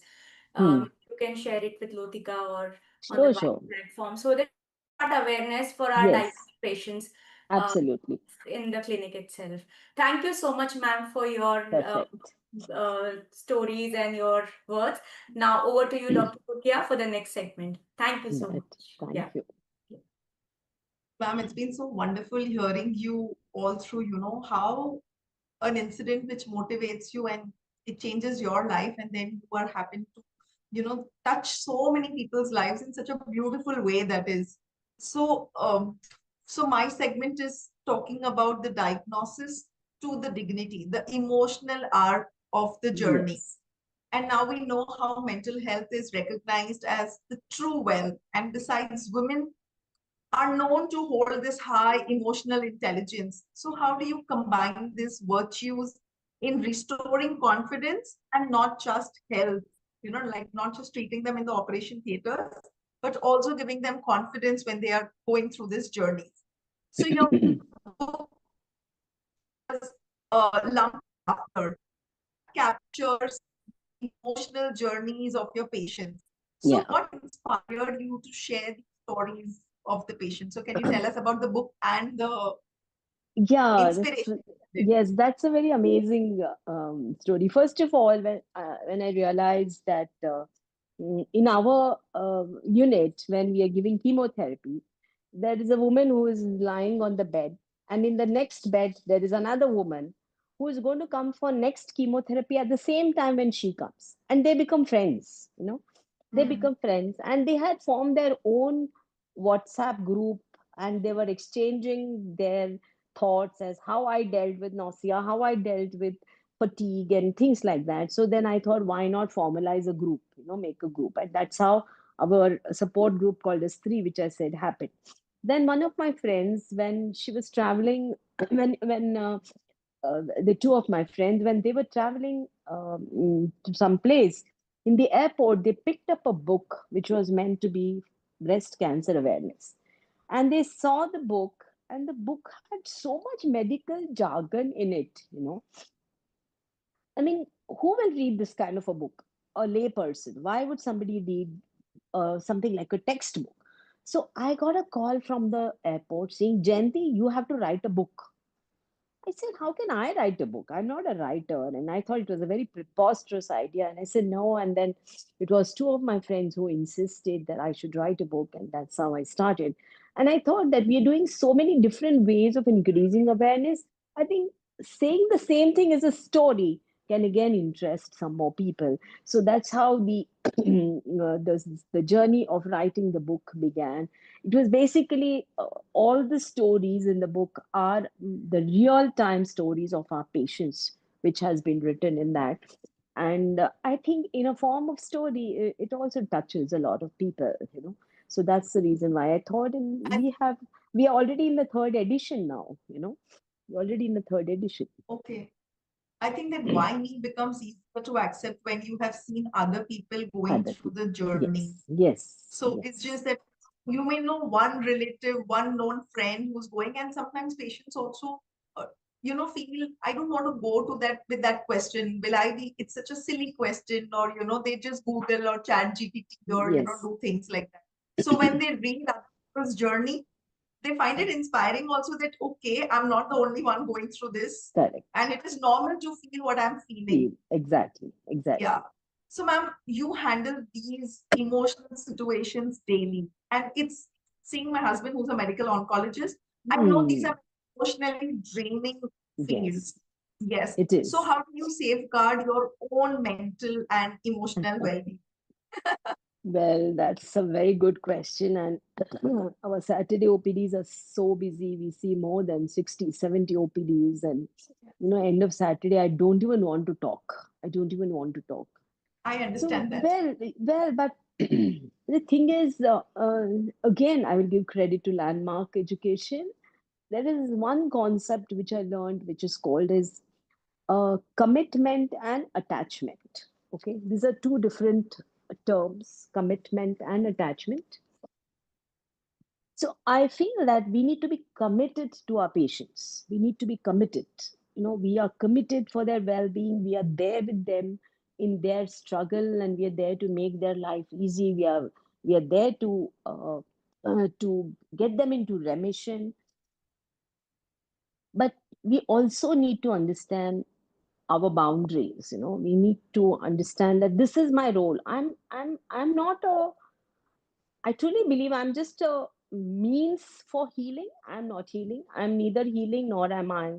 Speaker 5: You can share it with Lotika or on the platform so that awareness for our diabetes patients
Speaker 4: Absolutely.
Speaker 5: in the clinic itself. Thank you so much, ma'am, for your stories and your words. Now over to you, Dr. Rukia, for the next segment. Thank you so much.
Speaker 4: Thank you.
Speaker 6: Ma'am, it's been so wonderful hearing you all through, how an incident which motivates you and it changes your life, and then you are happen to touch so many people's lives in such a beautiful way that is. So my segment is talking about the diagnosis to the dignity, the emotional arc of the journey.
Speaker 4: Yes.
Speaker 6: And now we know how mental health is recognized as the true wealth. And besides, women are known to hold this high emotional intelligence. So, how do you combine these virtues in restoring confidence and not just health? Like not just treating them in the operation theaters, but also giving them confidence when they are going through this journey. So, your book is Lump After captures emotional journeys of your patients. So,
Speaker 4: Yeah.
Speaker 6: what inspired you to share the stories of the patients? So, can you tell us about the book and the
Speaker 4: Yeah,
Speaker 6: inspiration?
Speaker 4: yes, that's a very amazing story. First of all, when I realized that in our unit, when we are giving chemotherapy, there is a woman who is lying on the bed, and in the next bed there is another woman who is going to come for next chemotherapy at the same time when she comes, and they become friends. They
Speaker 6: Mm,
Speaker 4: become friends, and they had formed their own WhatsApp group, and they were exchanging their thoughts as how I dealt with nausea, how I dealt with fatigue, and things like that. So then I thought, why not formalize a group, make a group. And that's how our support group called as Three, which I said happened. Then one of my friends, when she was traveling, when the two of my friends, when they were traveling to some place in the airport, they picked up a book which was meant to be breast cancer awareness, and they saw the book, and the book had so much medical jargon in it. I mean, who will read this kind of a book? A layperson. Why would somebody read something like a textbook? So I got a call from the airport saying, Jayanti, you have to write a book. I said, how can I write a book? I'm not a writer. And I thought it was a very preposterous idea. And I said, no. And then it was two of my friends who insisted that I should write a book. And that's how I started. And I thought that we are doing so many different ways of increasing awareness. I think saying the same thing as a story can again interest some more people. So that's how the journey of writing the book began. It was basically all the stories in the book are the real time stories of our patients, which has been written in that. And I think in a form of story, it also touches a lot of people. So that's the reason why I thought, and
Speaker 6: I,
Speaker 4: we are already in the third edition now. We're already in the third edition.
Speaker 6: okay. I think that why me becomes easier to accept when you have seen other people going
Speaker 4: Other
Speaker 6: through
Speaker 4: people.
Speaker 6: the journey.
Speaker 4: Yes, yes,
Speaker 6: So it's
Speaker 4: yes.
Speaker 6: just that you may know one relative, one known friend who's going, and sometimes patients also, feel I don't want to go to that with that question. Will I be? It's such a silly question, or they just Google or Chat GPT or
Speaker 4: Yes.
Speaker 6: do things like that. So when they read other people's journey, they find it inspiring also that okay, I'm not the only one going through this,
Speaker 4: Correct.
Speaker 6: and it is normal to feel what I'm feeling.
Speaker 4: Exactly.
Speaker 6: Yeah.
Speaker 4: Exactly.
Speaker 6: So, ma'am, you handle these emotional situations daily. And it's seeing my husband, who's a medical oncologist, I know these
Speaker 4: Hmm.
Speaker 6: are emotionally draining
Speaker 4: Yes,
Speaker 6: fields. Yes.
Speaker 4: it
Speaker 6: So,
Speaker 4: is.
Speaker 6: how do you safeguard your own mental and emotional well being?
Speaker 4: Well, that's a very good question. And our Saturday OPDs are so busy. We see more than 60, 70 OPDs. And, end of Saturday, I don't even want to talk. I don't even want to talk.
Speaker 6: I
Speaker 4: So,
Speaker 6: understand that.
Speaker 4: but the thing is, again, I will give credit to Landmark Education. There is one concept which I learned, which is called as commitment and attachment. Okay, these are two different terms, commitment and attachment. So I feel that we need to be committed to our patients. We need to be committed. We are committed for their well-being. We are there with them in their struggle, and we are there to make their life easy. We are there to get them into remission. But we also need to understand our boundaries. We need to understand that this is my role. I'm not a I truly believe I'm just a means for healing. I'm not healing. I'm neither healing nor am I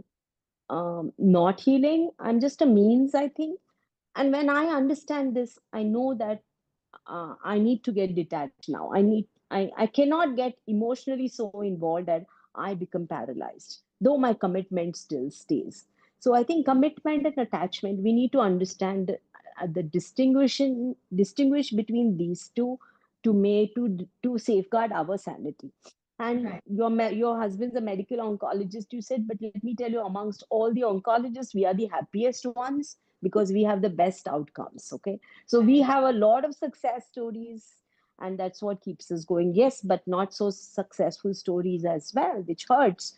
Speaker 4: not healing. I'm just a means, I think. And when I understand this, I know that I need to get detached now. I cannot get emotionally so involved that I become paralyzed, though my commitment still stays. So I think commitment and attachment, we need to understand the distinguish between these two to make to safeguard our sanity. And
Speaker 6: Right.
Speaker 4: your husband's a medical oncologist, you said, but let me tell you, amongst all the oncologists, we are the happiest ones because we have the best outcomes. Okay, so we have a lot of success stories, and that's what keeps us going. Yes, but not so successful stories as well, which hurts,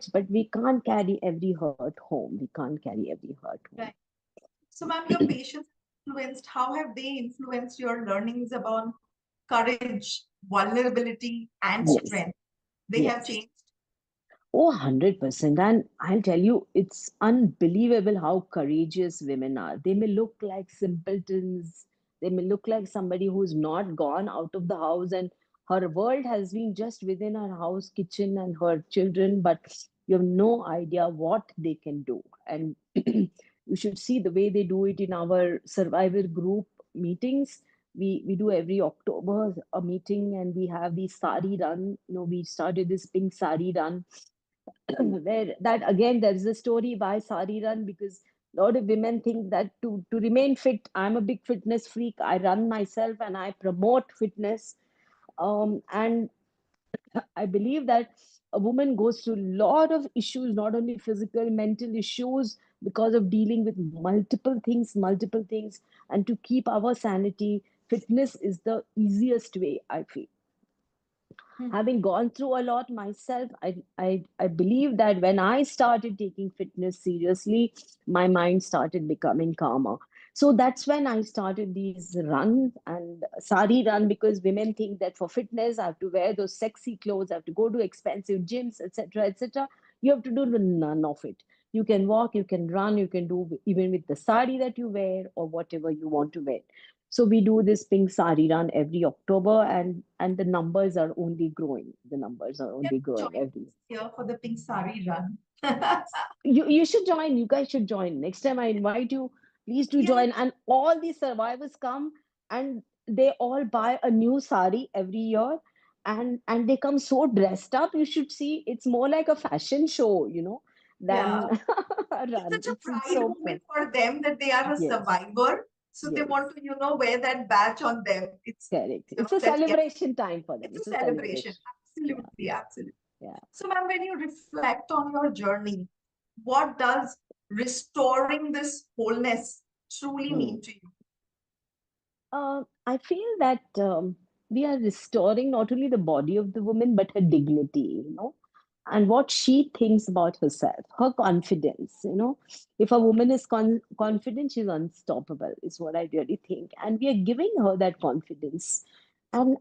Speaker 4: but we can't carry every hurt home. We can't carry every hurt home.
Speaker 6: Right. So, ma'am, your patients influenced, how have they influenced your learnings about courage, vulnerability, and
Speaker 4: Yes,
Speaker 6: strength? They have
Speaker 4: yes.
Speaker 6: changed.
Speaker 4: Oh, 100%. And I'll tell you, it's unbelievable how courageous women are. They may look like simpletons. They may look like somebody who's not gone out of the house and her world has been just within her house, kitchen, and her children, but you have no idea what they can do. And you should see the way they do it in our survivor group meetings. We do every October a meeting, and we have the sari run. We started this pink sari run where that again there is a story why sari run, because a lot of women think that to remain fit, I'm a big fitness freak, I run myself and I promote fitness, and I believe that a woman goes through a lot of issues, not only physical, mental issues, because of dealing with multiple things, and to keep our sanity, fitness is the easiest way, I feel. Having gone through a lot myself, I believe that when I started taking fitness seriously, my mind started becoming calmer. So that's when I started these runs and sari run, because women think that for fitness I have to wear those sexy clothes, I have to go to expensive gyms, etc., etc. You have to do none of it. You can walk, you can run, you can do even with the sari that you wear or whatever you want to wear. So we do this pink sari run every October, and the numbers are only growing. The numbers are
Speaker 6: Yeah,
Speaker 4: only growing
Speaker 6: join
Speaker 4: every.
Speaker 6: here for the Pink Sari run.
Speaker 4: You should join. You guys should join. Next time I invite you, please do
Speaker 6: Yeah,
Speaker 4: join. And all these survivors come, and they all buy a new sari every year, and they come so dressed up. You should see. It's more like a fashion show,
Speaker 6: yeah.
Speaker 4: than a
Speaker 6: It's
Speaker 4: run.
Speaker 6: such a
Speaker 4: It's
Speaker 6: pride
Speaker 4: so
Speaker 6: moment
Speaker 4: fun.
Speaker 6: for them that they are a
Speaker 4: Yes,
Speaker 6: survivor. So they
Speaker 4: yes.
Speaker 6: want to, wear that badge on them. It's,
Speaker 4: Correct. It's a
Speaker 6: that yes,
Speaker 4: celebration time for them.
Speaker 6: it's a
Speaker 4: It's a
Speaker 6: celebration.
Speaker 4: celebration. Yeah,
Speaker 6: Absolutely, absolutely.
Speaker 4: yeah.
Speaker 6: So, ma'am, when you reflect on your journey, what does restoring this wholeness truly
Speaker 4: Hmm.
Speaker 6: mean to you?
Speaker 4: I feel that we are restoring not only the body of the woman, but her dignity, and what she thinks about herself, her confidence. If a woman is confident, she's unstoppable, is what I really think. And we are giving her that confidence. And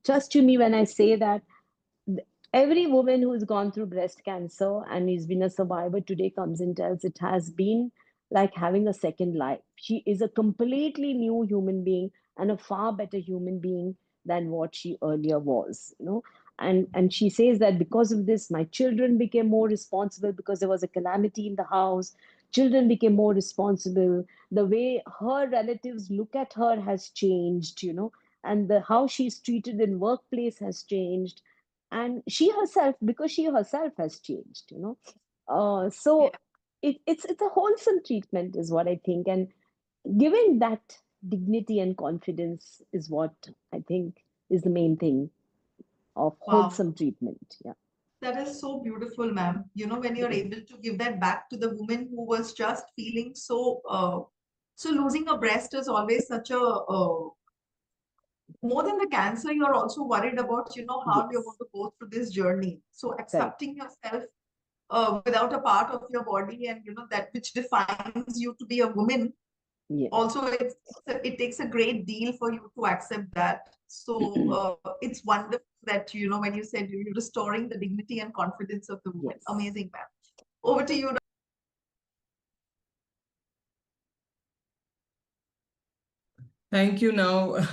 Speaker 4: trust you me when I say that every woman who's gone through breast cancer and has been a survivor today comes and tells it has been like having a second life. She is a completely new human being and a far better human being than what she earlier was. And she says that because of this, my children became more responsible because there was a calamity in the house. Children became more responsible. The way her relatives look at her has changed. And how she's treated in workplace has changed, and she herself, because she herself has changed.
Speaker 6: Yeah.
Speaker 4: So it's a wholesome treatment is what I think, and giving that dignity and confidence is what I think is the main thing of
Speaker 6: Wow.
Speaker 4: wholesome treatment. Yeah.
Speaker 6: That is so beautiful, ma'am. When you're able to give that back to the woman who was just feeling so losing a breast is always such a, more than the cancer, you're also worried about, how you're going
Speaker 4: Yes,
Speaker 6: to go through this journey. So
Speaker 4: correct.
Speaker 6: accepting yourself without a part of your body, and, that which defines you to be a woman,
Speaker 4: Yes.
Speaker 6: also it takes a great deal for you to accept that. So it's wonderful that, when you said you're restoring the dignity and confidence of the woman.
Speaker 4: Yes.
Speaker 6: Amazing, ma'am. Over to you.
Speaker 1: Thank you. Now, it's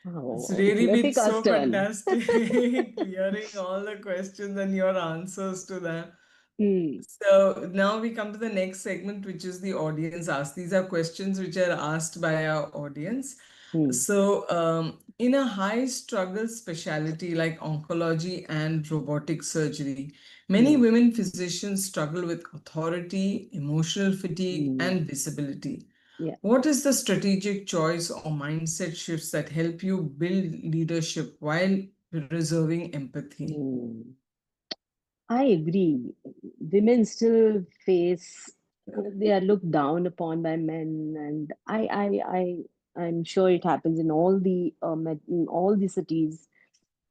Speaker 4: Oh, it's
Speaker 1: really been
Speaker 4: Latika's
Speaker 1: so
Speaker 4: turn.
Speaker 1: fantastic clearing all the questions and your answers to them.
Speaker 4: Hmm.
Speaker 1: So now we come to the next segment, which is the audience ask. These are questions which are asked by our audience. So, in a high struggle specialty like oncology and robotic surgery, many women physicians struggle with authority, emotional fatigue, and visibility.
Speaker 4: Yeah.
Speaker 1: What is the strategic choice or mindset shifts that help you build leadership while reserving empathy?
Speaker 4: I agree. Women still face, they are looked down upon by men, and I'm sure it happens in in all the cities,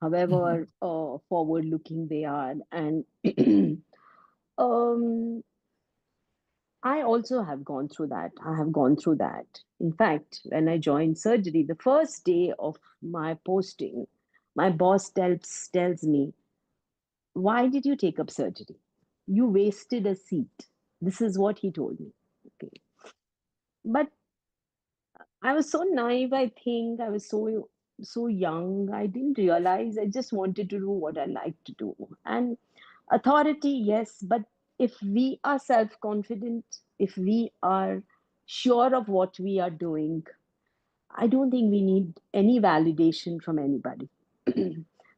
Speaker 4: however forward-looking they are. And um, I also have gone through that. I have gone through that. In fact, when I joined surgery, the first day of my posting, my boss tells me, "Why did you take up surgery? You wasted a seat." This is what he told me. Okay. But I was so naive, I think. I was so young. I didn't realize. I just wanted to do what I like to do. And authority, yes, but if we are self-confident, if we are sure of what we are doing, I don't think we need any validation from anybody.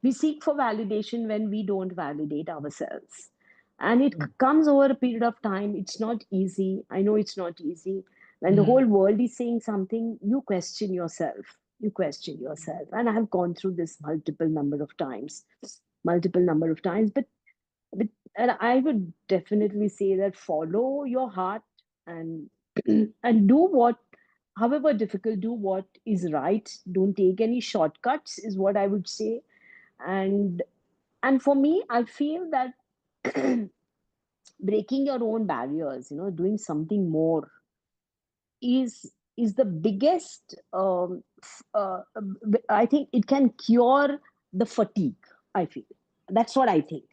Speaker 4: We seek for validation when we don't validate ourselves. And it comes over a period of time. It's not easy. I know it's not easy. When the whole world is saying something, you question yourself. You question yourself. And I have gone through this multiple number of times, multiple number of times. But and I would definitely say that follow your heart and and do what, however difficult, do what is right. Don't take any shortcuts, is what I would say. And and for me, I feel that breaking your own barriers, doing something more is the biggest. I think it can cure the fatigue. I feel that's what I think.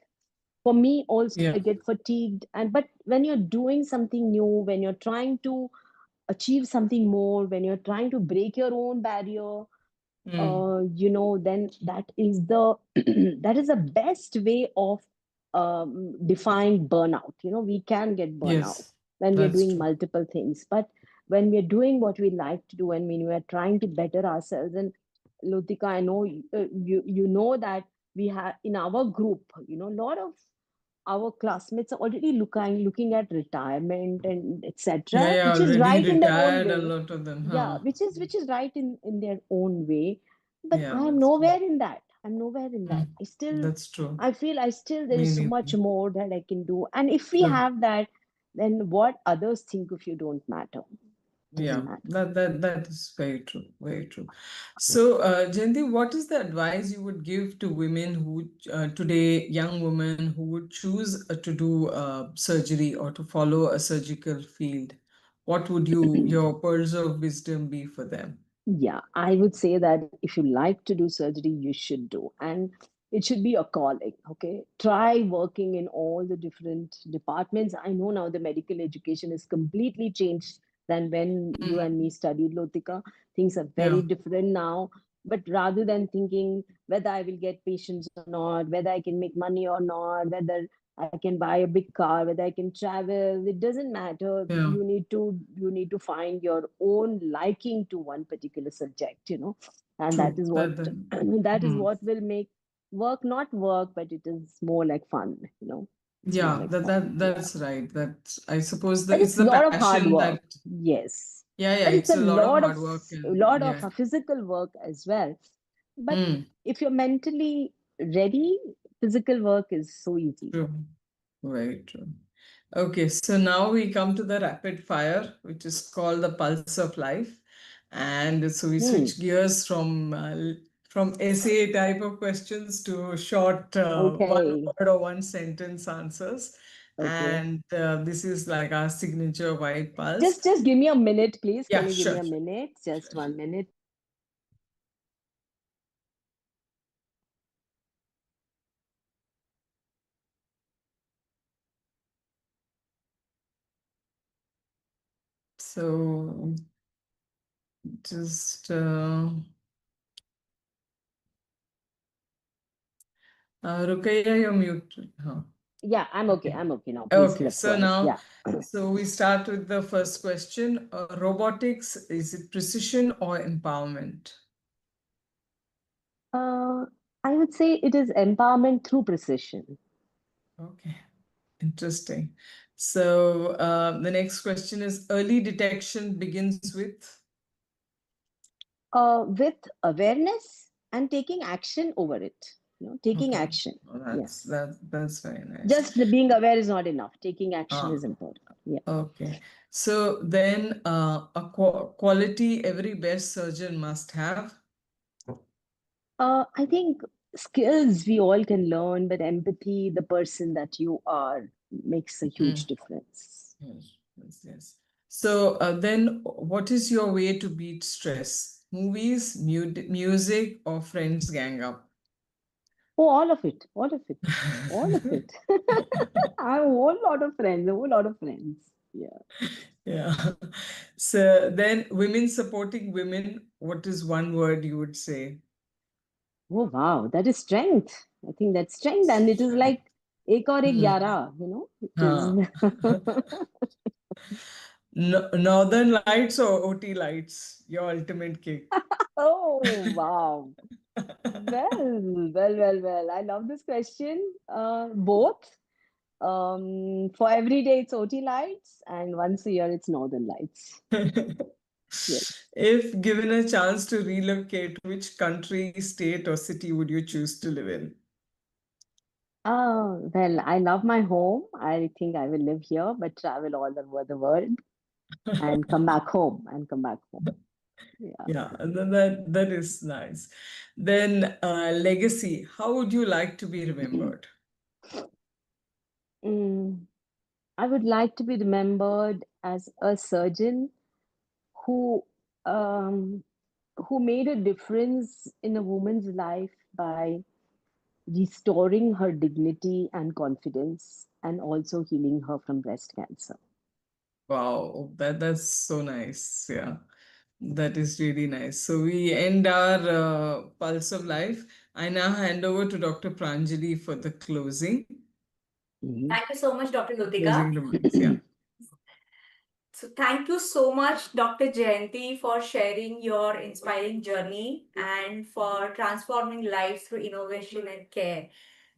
Speaker 4: For me also,
Speaker 1: Yeah.
Speaker 4: I get fatigued, but when you're doing something new, when you're trying to achieve something more, when you're trying to break your own barrier, then that is the that is the best way of defying burnout. We can get burnout
Speaker 1: Yes,
Speaker 4: when we are
Speaker 1: that's
Speaker 4: doing
Speaker 1: true.
Speaker 4: multiple things, but when we are doing what we like to do, and when we are trying to better ourselves. And Lotika, I know you know that we have in our group, a lot of our classmates are already looking at retirement and
Speaker 1: Yeah,
Speaker 4: etc.,
Speaker 1: yeah,
Speaker 4: which is
Speaker 1: already
Speaker 4: right in their own
Speaker 1: retired, a
Speaker 4: way.
Speaker 1: lot of them,
Speaker 4: Yeah,
Speaker 1: huh?
Speaker 4: which is right in their own way. But
Speaker 1: Yeah,
Speaker 4: I'm
Speaker 1: that's true.
Speaker 4: nowhere in that. I'm nowhere in that.
Speaker 1: That's true.
Speaker 4: I feel I still there
Speaker 1: Me
Speaker 4: is so much
Speaker 1: neither.
Speaker 4: more that I can do. And if we
Speaker 1: True.
Speaker 4: have that, then what others think of you don't matter.
Speaker 1: Yeah,
Speaker 4: Doesn't matter.
Speaker 1: that is very true, very true. So, Jayanti, what is the advice you would give to women who today, young women who would choose to do surgery or to follow a surgical field? What would your pearls of wisdom be for them?
Speaker 4: Yeah, I would say that if you like to do surgery, you should do. And it should be a calling, okay? Try working in all the different departments. I know now the medical education is completely changed than when you and me studied, Lotika. Things are very
Speaker 1: Yeah,
Speaker 4: different now. But rather than thinking whether I will get patients or not, whether I can make money or not, whether I can buy a big car, whether I can travel, it doesn't matter.
Speaker 1: yeah,
Speaker 4: You need to find your own liking to one particular subject, and that
Speaker 1: true.
Speaker 4: is what that is
Speaker 1: Hmm.
Speaker 4: what will make work not work, but it is more like fun, it's more
Speaker 1: Yeah,
Speaker 4: like
Speaker 1: that
Speaker 4: fun.
Speaker 1: that
Speaker 4: Yeah.
Speaker 1: that's right. That I suppose
Speaker 4: But
Speaker 1: it's
Speaker 4: it's a
Speaker 1: the
Speaker 4: lot of hard
Speaker 1: passion
Speaker 4: work.
Speaker 1: that
Speaker 4: Yes.
Speaker 1: yeah,
Speaker 4: But it's
Speaker 1: it's
Speaker 4: a
Speaker 1: a lot of
Speaker 4: lot of
Speaker 1: hard work
Speaker 4: a
Speaker 1: and
Speaker 4: lot of
Speaker 1: yeah.
Speaker 4: physical work as well. But
Speaker 1: Mm,
Speaker 4: if you're mentally ready, physical work is so easy.
Speaker 1: true. Very true. Okay, so now we come to the rapid fire, which is called the pulse of life. And so we
Speaker 4: Hmm.
Speaker 1: switch gears from essay type of questions to short one
Speaker 4: Okay.
Speaker 1: word or one sentence answers.
Speaker 4: Okay.
Speaker 1: And this is like our signature white pulse.
Speaker 4: Just give me a minute, please. Can
Speaker 1: Yeah,
Speaker 4: you give me
Speaker 1: sure,
Speaker 4: a minute? Just
Speaker 1: sure, sure.
Speaker 4: 1 minute.
Speaker 1: So just Rukaiya, you're muted. Huh.
Speaker 4: Yeah, I'm okay. I'm okay now. Please,
Speaker 1: Okay,
Speaker 4: let's
Speaker 1: so
Speaker 4: go ahead.
Speaker 1: now,
Speaker 4: Yeah.
Speaker 1: so we start with the first question. Robotics, is it precision or empowerment?
Speaker 4: I would say it is empowerment through precision.
Speaker 1: Okay, interesting. So the next question is, early detection begins with?
Speaker 4: With awareness and taking action over it. Taking
Speaker 1: Okay.
Speaker 4: action.
Speaker 1: Well,
Speaker 4: Yes.
Speaker 1: that's very nice.
Speaker 4: Just being aware is not enough. Taking action is important. Yeah.
Speaker 1: Okay. So then a quality every best surgeon must have.
Speaker 4: I think skills we all can learn, but empathy, the person that you are, makes a huge difference.
Speaker 1: Yes. So then what is your way to beat stress? Movies, music, or friends gang up?
Speaker 4: Oh, all of it. All of it. All of it. I have a whole lot of friends, a whole lot of friends. Yeah.
Speaker 1: Yeah. So then women supporting women, what is one word you would say?
Speaker 4: Oh, wow. That is strength. I think that's strength. And it is like ek aur ek 11, It is.
Speaker 1: Northern Lights or OT Lights? Your ultimate kick.
Speaker 4: Oh, wow. Well. I love this question. Both. For every day it's OT lights, and once a year it's Northern Lights. Yes.
Speaker 1: If given a chance to relocate, which country, state, or city would you choose to live in?
Speaker 4: Well, I love my home. I think I will live here, but travel all over the world and come back home Yeah.
Speaker 1: Yeah, and then that is nice. Then legacy. How would you like to be remembered?
Speaker 4: Mm, I would like to be remembered as a surgeon who um, who made a difference in a woman's life by restoring her dignity and confidence and also healing her from breast cancer.
Speaker 1: Wow, that's so nice. Yeah, that is really nice. So we end our Pulse of Life. I now hand over to Dr. Pranjali for the closing.
Speaker 5: Thank you so much, Dr. Lutika.
Speaker 1: Closing remarks, yeah.
Speaker 5: So thank you so much, Dr. Jayanti, for sharing your inspiring journey and for transforming lives through innovation and care.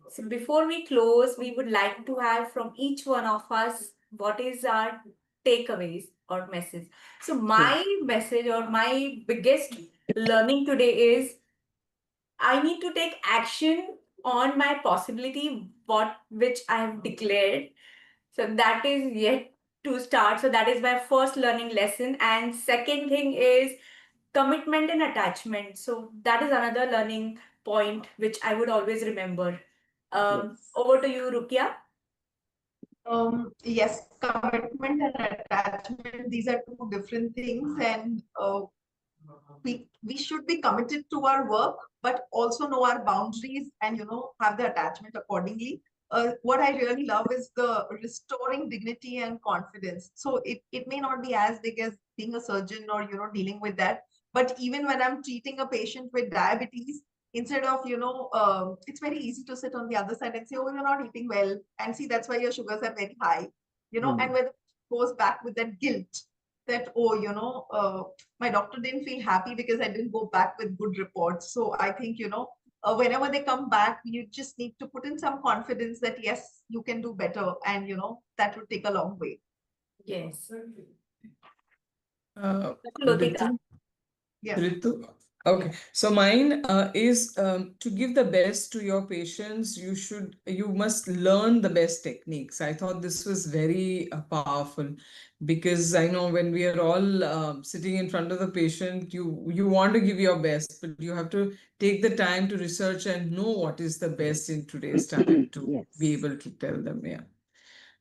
Speaker 5: So before we close, we would like to have from each one of us what is our takeaways or message. So my message or my biggest learning today is I need to take action on my possibility, what which I have declared. So that is yet to start. So that is my first learning lesson. And second thing is commitment and attachment. So that is another learning point which I would always remember.
Speaker 4: Yes.
Speaker 5: Over to you, Rukia.
Speaker 6: Yes, commitment and attachment, these are two different things, and we should be committed to our work, but also know our boundaries and have the attachment accordingly. What I really love is the restoring dignity and confidence. So it may not be as big as being a surgeon or dealing with that, but even when I'm treating a patient with diabetes, instead of it's very easy to sit on the other side and say, oh, you're not eating well, and see that's why your sugars are very high, and whether it goes back with that guilt that, oh, my doctor didn't feel happy because I didn't go back with good reports. So I think, whenever they come back, you just need to put in some confidence that, yes, you can do better. And, that would take a long way.
Speaker 5: Yes.
Speaker 1: Ritu?
Speaker 6: Yeah.
Speaker 1: Ritu? Okay, so mine is to give the best to your patients, you must learn the best techniques. I thought this was very powerful because I know when we are all sitting in front of the patient, you want to give your best, but you have to take the time to research and know what is the best in today's time to be able to tell them. Yeah,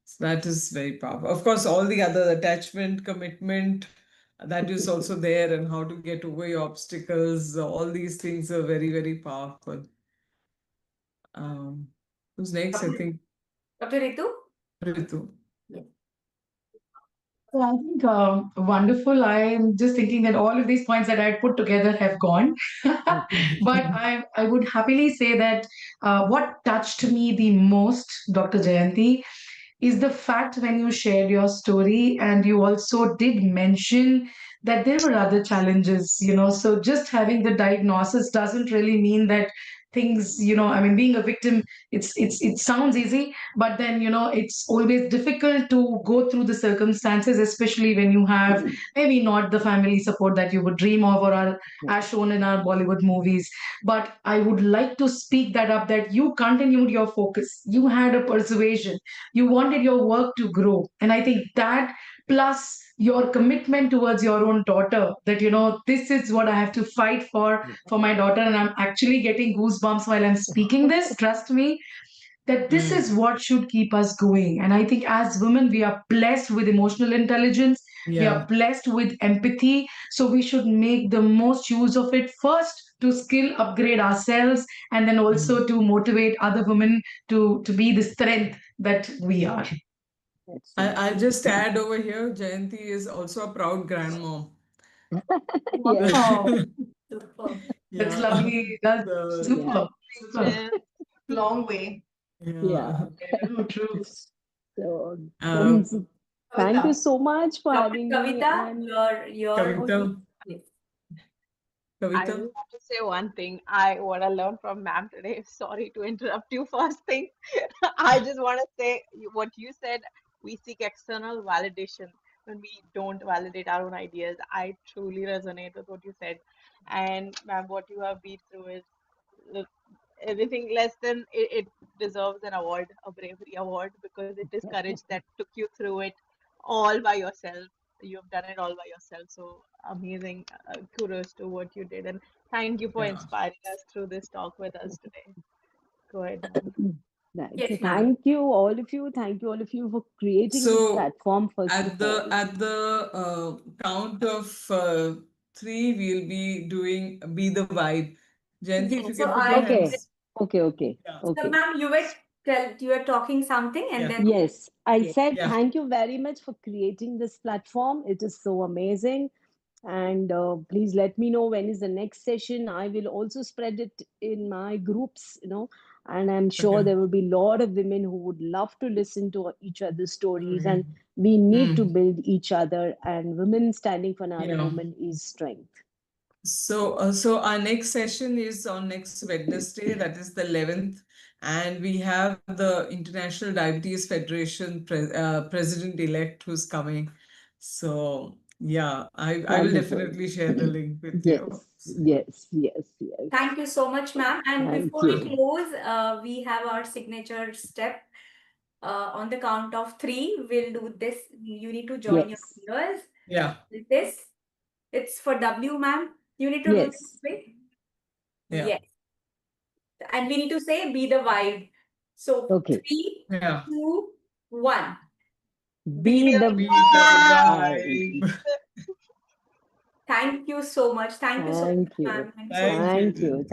Speaker 1: so that is very powerful. Of course, all the other attachment, commitment, that is also there, and how to get over your obstacles. All these things are very, very powerful. Who's next? I think
Speaker 5: Dr. Ritu?
Speaker 1: Ritu.
Speaker 2: So I think wonderful. I'm just thinking that all of these points that I put together have gone. But I would happily say that what touched me the most, Dr. Jayanti, is the fact when you shared your story and you also did mention that there were other challenges, so just having the diagnosis doesn't really mean that things, I mean, being a victim, it sounds easy, but then, it's always difficult to go through the circumstances, especially when you have maybe not the family support that you would dream of or are as shown in our Bollywood movies. But I would like to speak that up, that you continued your focus, you had a persuasion, you wanted your work to grow. And I think that, plus your commitment towards your own daughter, that this is what I have to fight for my daughter, and I'm actually getting goosebumps while I'm speaking this, trust me, that this is what should keep us going. And I think as women, we are blessed with emotional intelligence, we are
Speaker 1: Yeah.
Speaker 2: blessed with empathy, so we should make the most use of it, first to skill upgrade ourselves, and then also to motivate other women to be the strength that we are.
Speaker 1: I'll just add over here, Jayanti is also a proud grandmom.
Speaker 4: Yes.
Speaker 2: Oh,
Speaker 5: Super.
Speaker 2: that's
Speaker 1: Yeah.
Speaker 2: lovely. That's
Speaker 1: So,
Speaker 2: super. Super.
Speaker 6: Yeah. Long way.
Speaker 4: Yeah.
Speaker 2: True, true.
Speaker 4: So
Speaker 1: Um,
Speaker 4: thank you
Speaker 6: Kavita.
Speaker 4: so much for
Speaker 5: Dr.
Speaker 4: having me.
Speaker 5: Kavita,
Speaker 4: And
Speaker 5: your
Speaker 1: Kavita,
Speaker 5: yes.
Speaker 7: I
Speaker 1: Kavita.
Speaker 7: just have to say one thing. What I learned from ma'am today. Sorry to interrupt you. First thing, I just want to say what you said. We seek external validation when we don't validate our own ideas. I truly resonate with what you said, and ma'am, what you have been through is uh, anything less than it deserves an award, a bravery award, because it is courage that took you through it all by yourself. You have done it all by yourself. So amazing. Kudos to what you did. And thank you for
Speaker 1: Yeah.
Speaker 7: inspiring us through this talk with us today. Go ahead, ma'am.
Speaker 5: Yes, ma'am.
Speaker 4: thank you, all of you. Thank you, all of you, for creating this
Speaker 1: So
Speaker 4: platform, first
Speaker 1: at
Speaker 4: of
Speaker 1: the
Speaker 4: all.
Speaker 1: count of three, we'll be doing Be the Vibe. Jayanti, if
Speaker 5: Yeah,
Speaker 1: you
Speaker 5: so
Speaker 1: can put your
Speaker 4: Okay.
Speaker 1: hands.
Speaker 4: Okay.
Speaker 1: Yeah.
Speaker 5: So,
Speaker 4: Okay.
Speaker 5: ma'am, you were talking something, and
Speaker 1: Yeah.
Speaker 5: then
Speaker 4: Yes, I
Speaker 5: yes.
Speaker 4: said
Speaker 1: Yeah.
Speaker 4: thank you very much for creating this platform. It is so amazing. And please let me know when is the next session. I will also spread it in my groups, and I'm sure
Speaker 1: Okay.
Speaker 4: there will be a lot of women who would love to listen to each other's stories. And we need to build each other. And women standing for another
Speaker 1: Yeah.
Speaker 4: woman is strength.
Speaker 1: So our next session is on next Wednesday, that is the 11th, and we have the International Diabetes Federation president-elect who's coming. So yeah, I will
Speaker 4: Wonderful.
Speaker 1: definitely share the link with you.
Speaker 4: Yes.
Speaker 5: Thank you so much, ma'am. And
Speaker 4: Thank
Speaker 5: before we
Speaker 4: you.
Speaker 5: close, we have our signature step. On the count of three, we'll do this. You need to join your
Speaker 4: Yes.
Speaker 5: fingers.
Speaker 1: Yeah.
Speaker 5: With this, it's for W, ma'am. You need to do this
Speaker 4: Yes.
Speaker 5: way.
Speaker 1: Yeah.
Speaker 5: Yes. And we need to say be the vibe. So
Speaker 4: Okay.
Speaker 5: 3,
Speaker 1: Yeah.
Speaker 5: 2, 1.
Speaker 4: Be the
Speaker 1: Be the
Speaker 4: vibe.
Speaker 1: vibe.
Speaker 5: Thank you so much. Thank you so much,
Speaker 4: Thank you.
Speaker 5: ma'am. Thank you so much.
Speaker 1: Thank
Speaker 4: Thank
Speaker 1: you.
Speaker 4: you.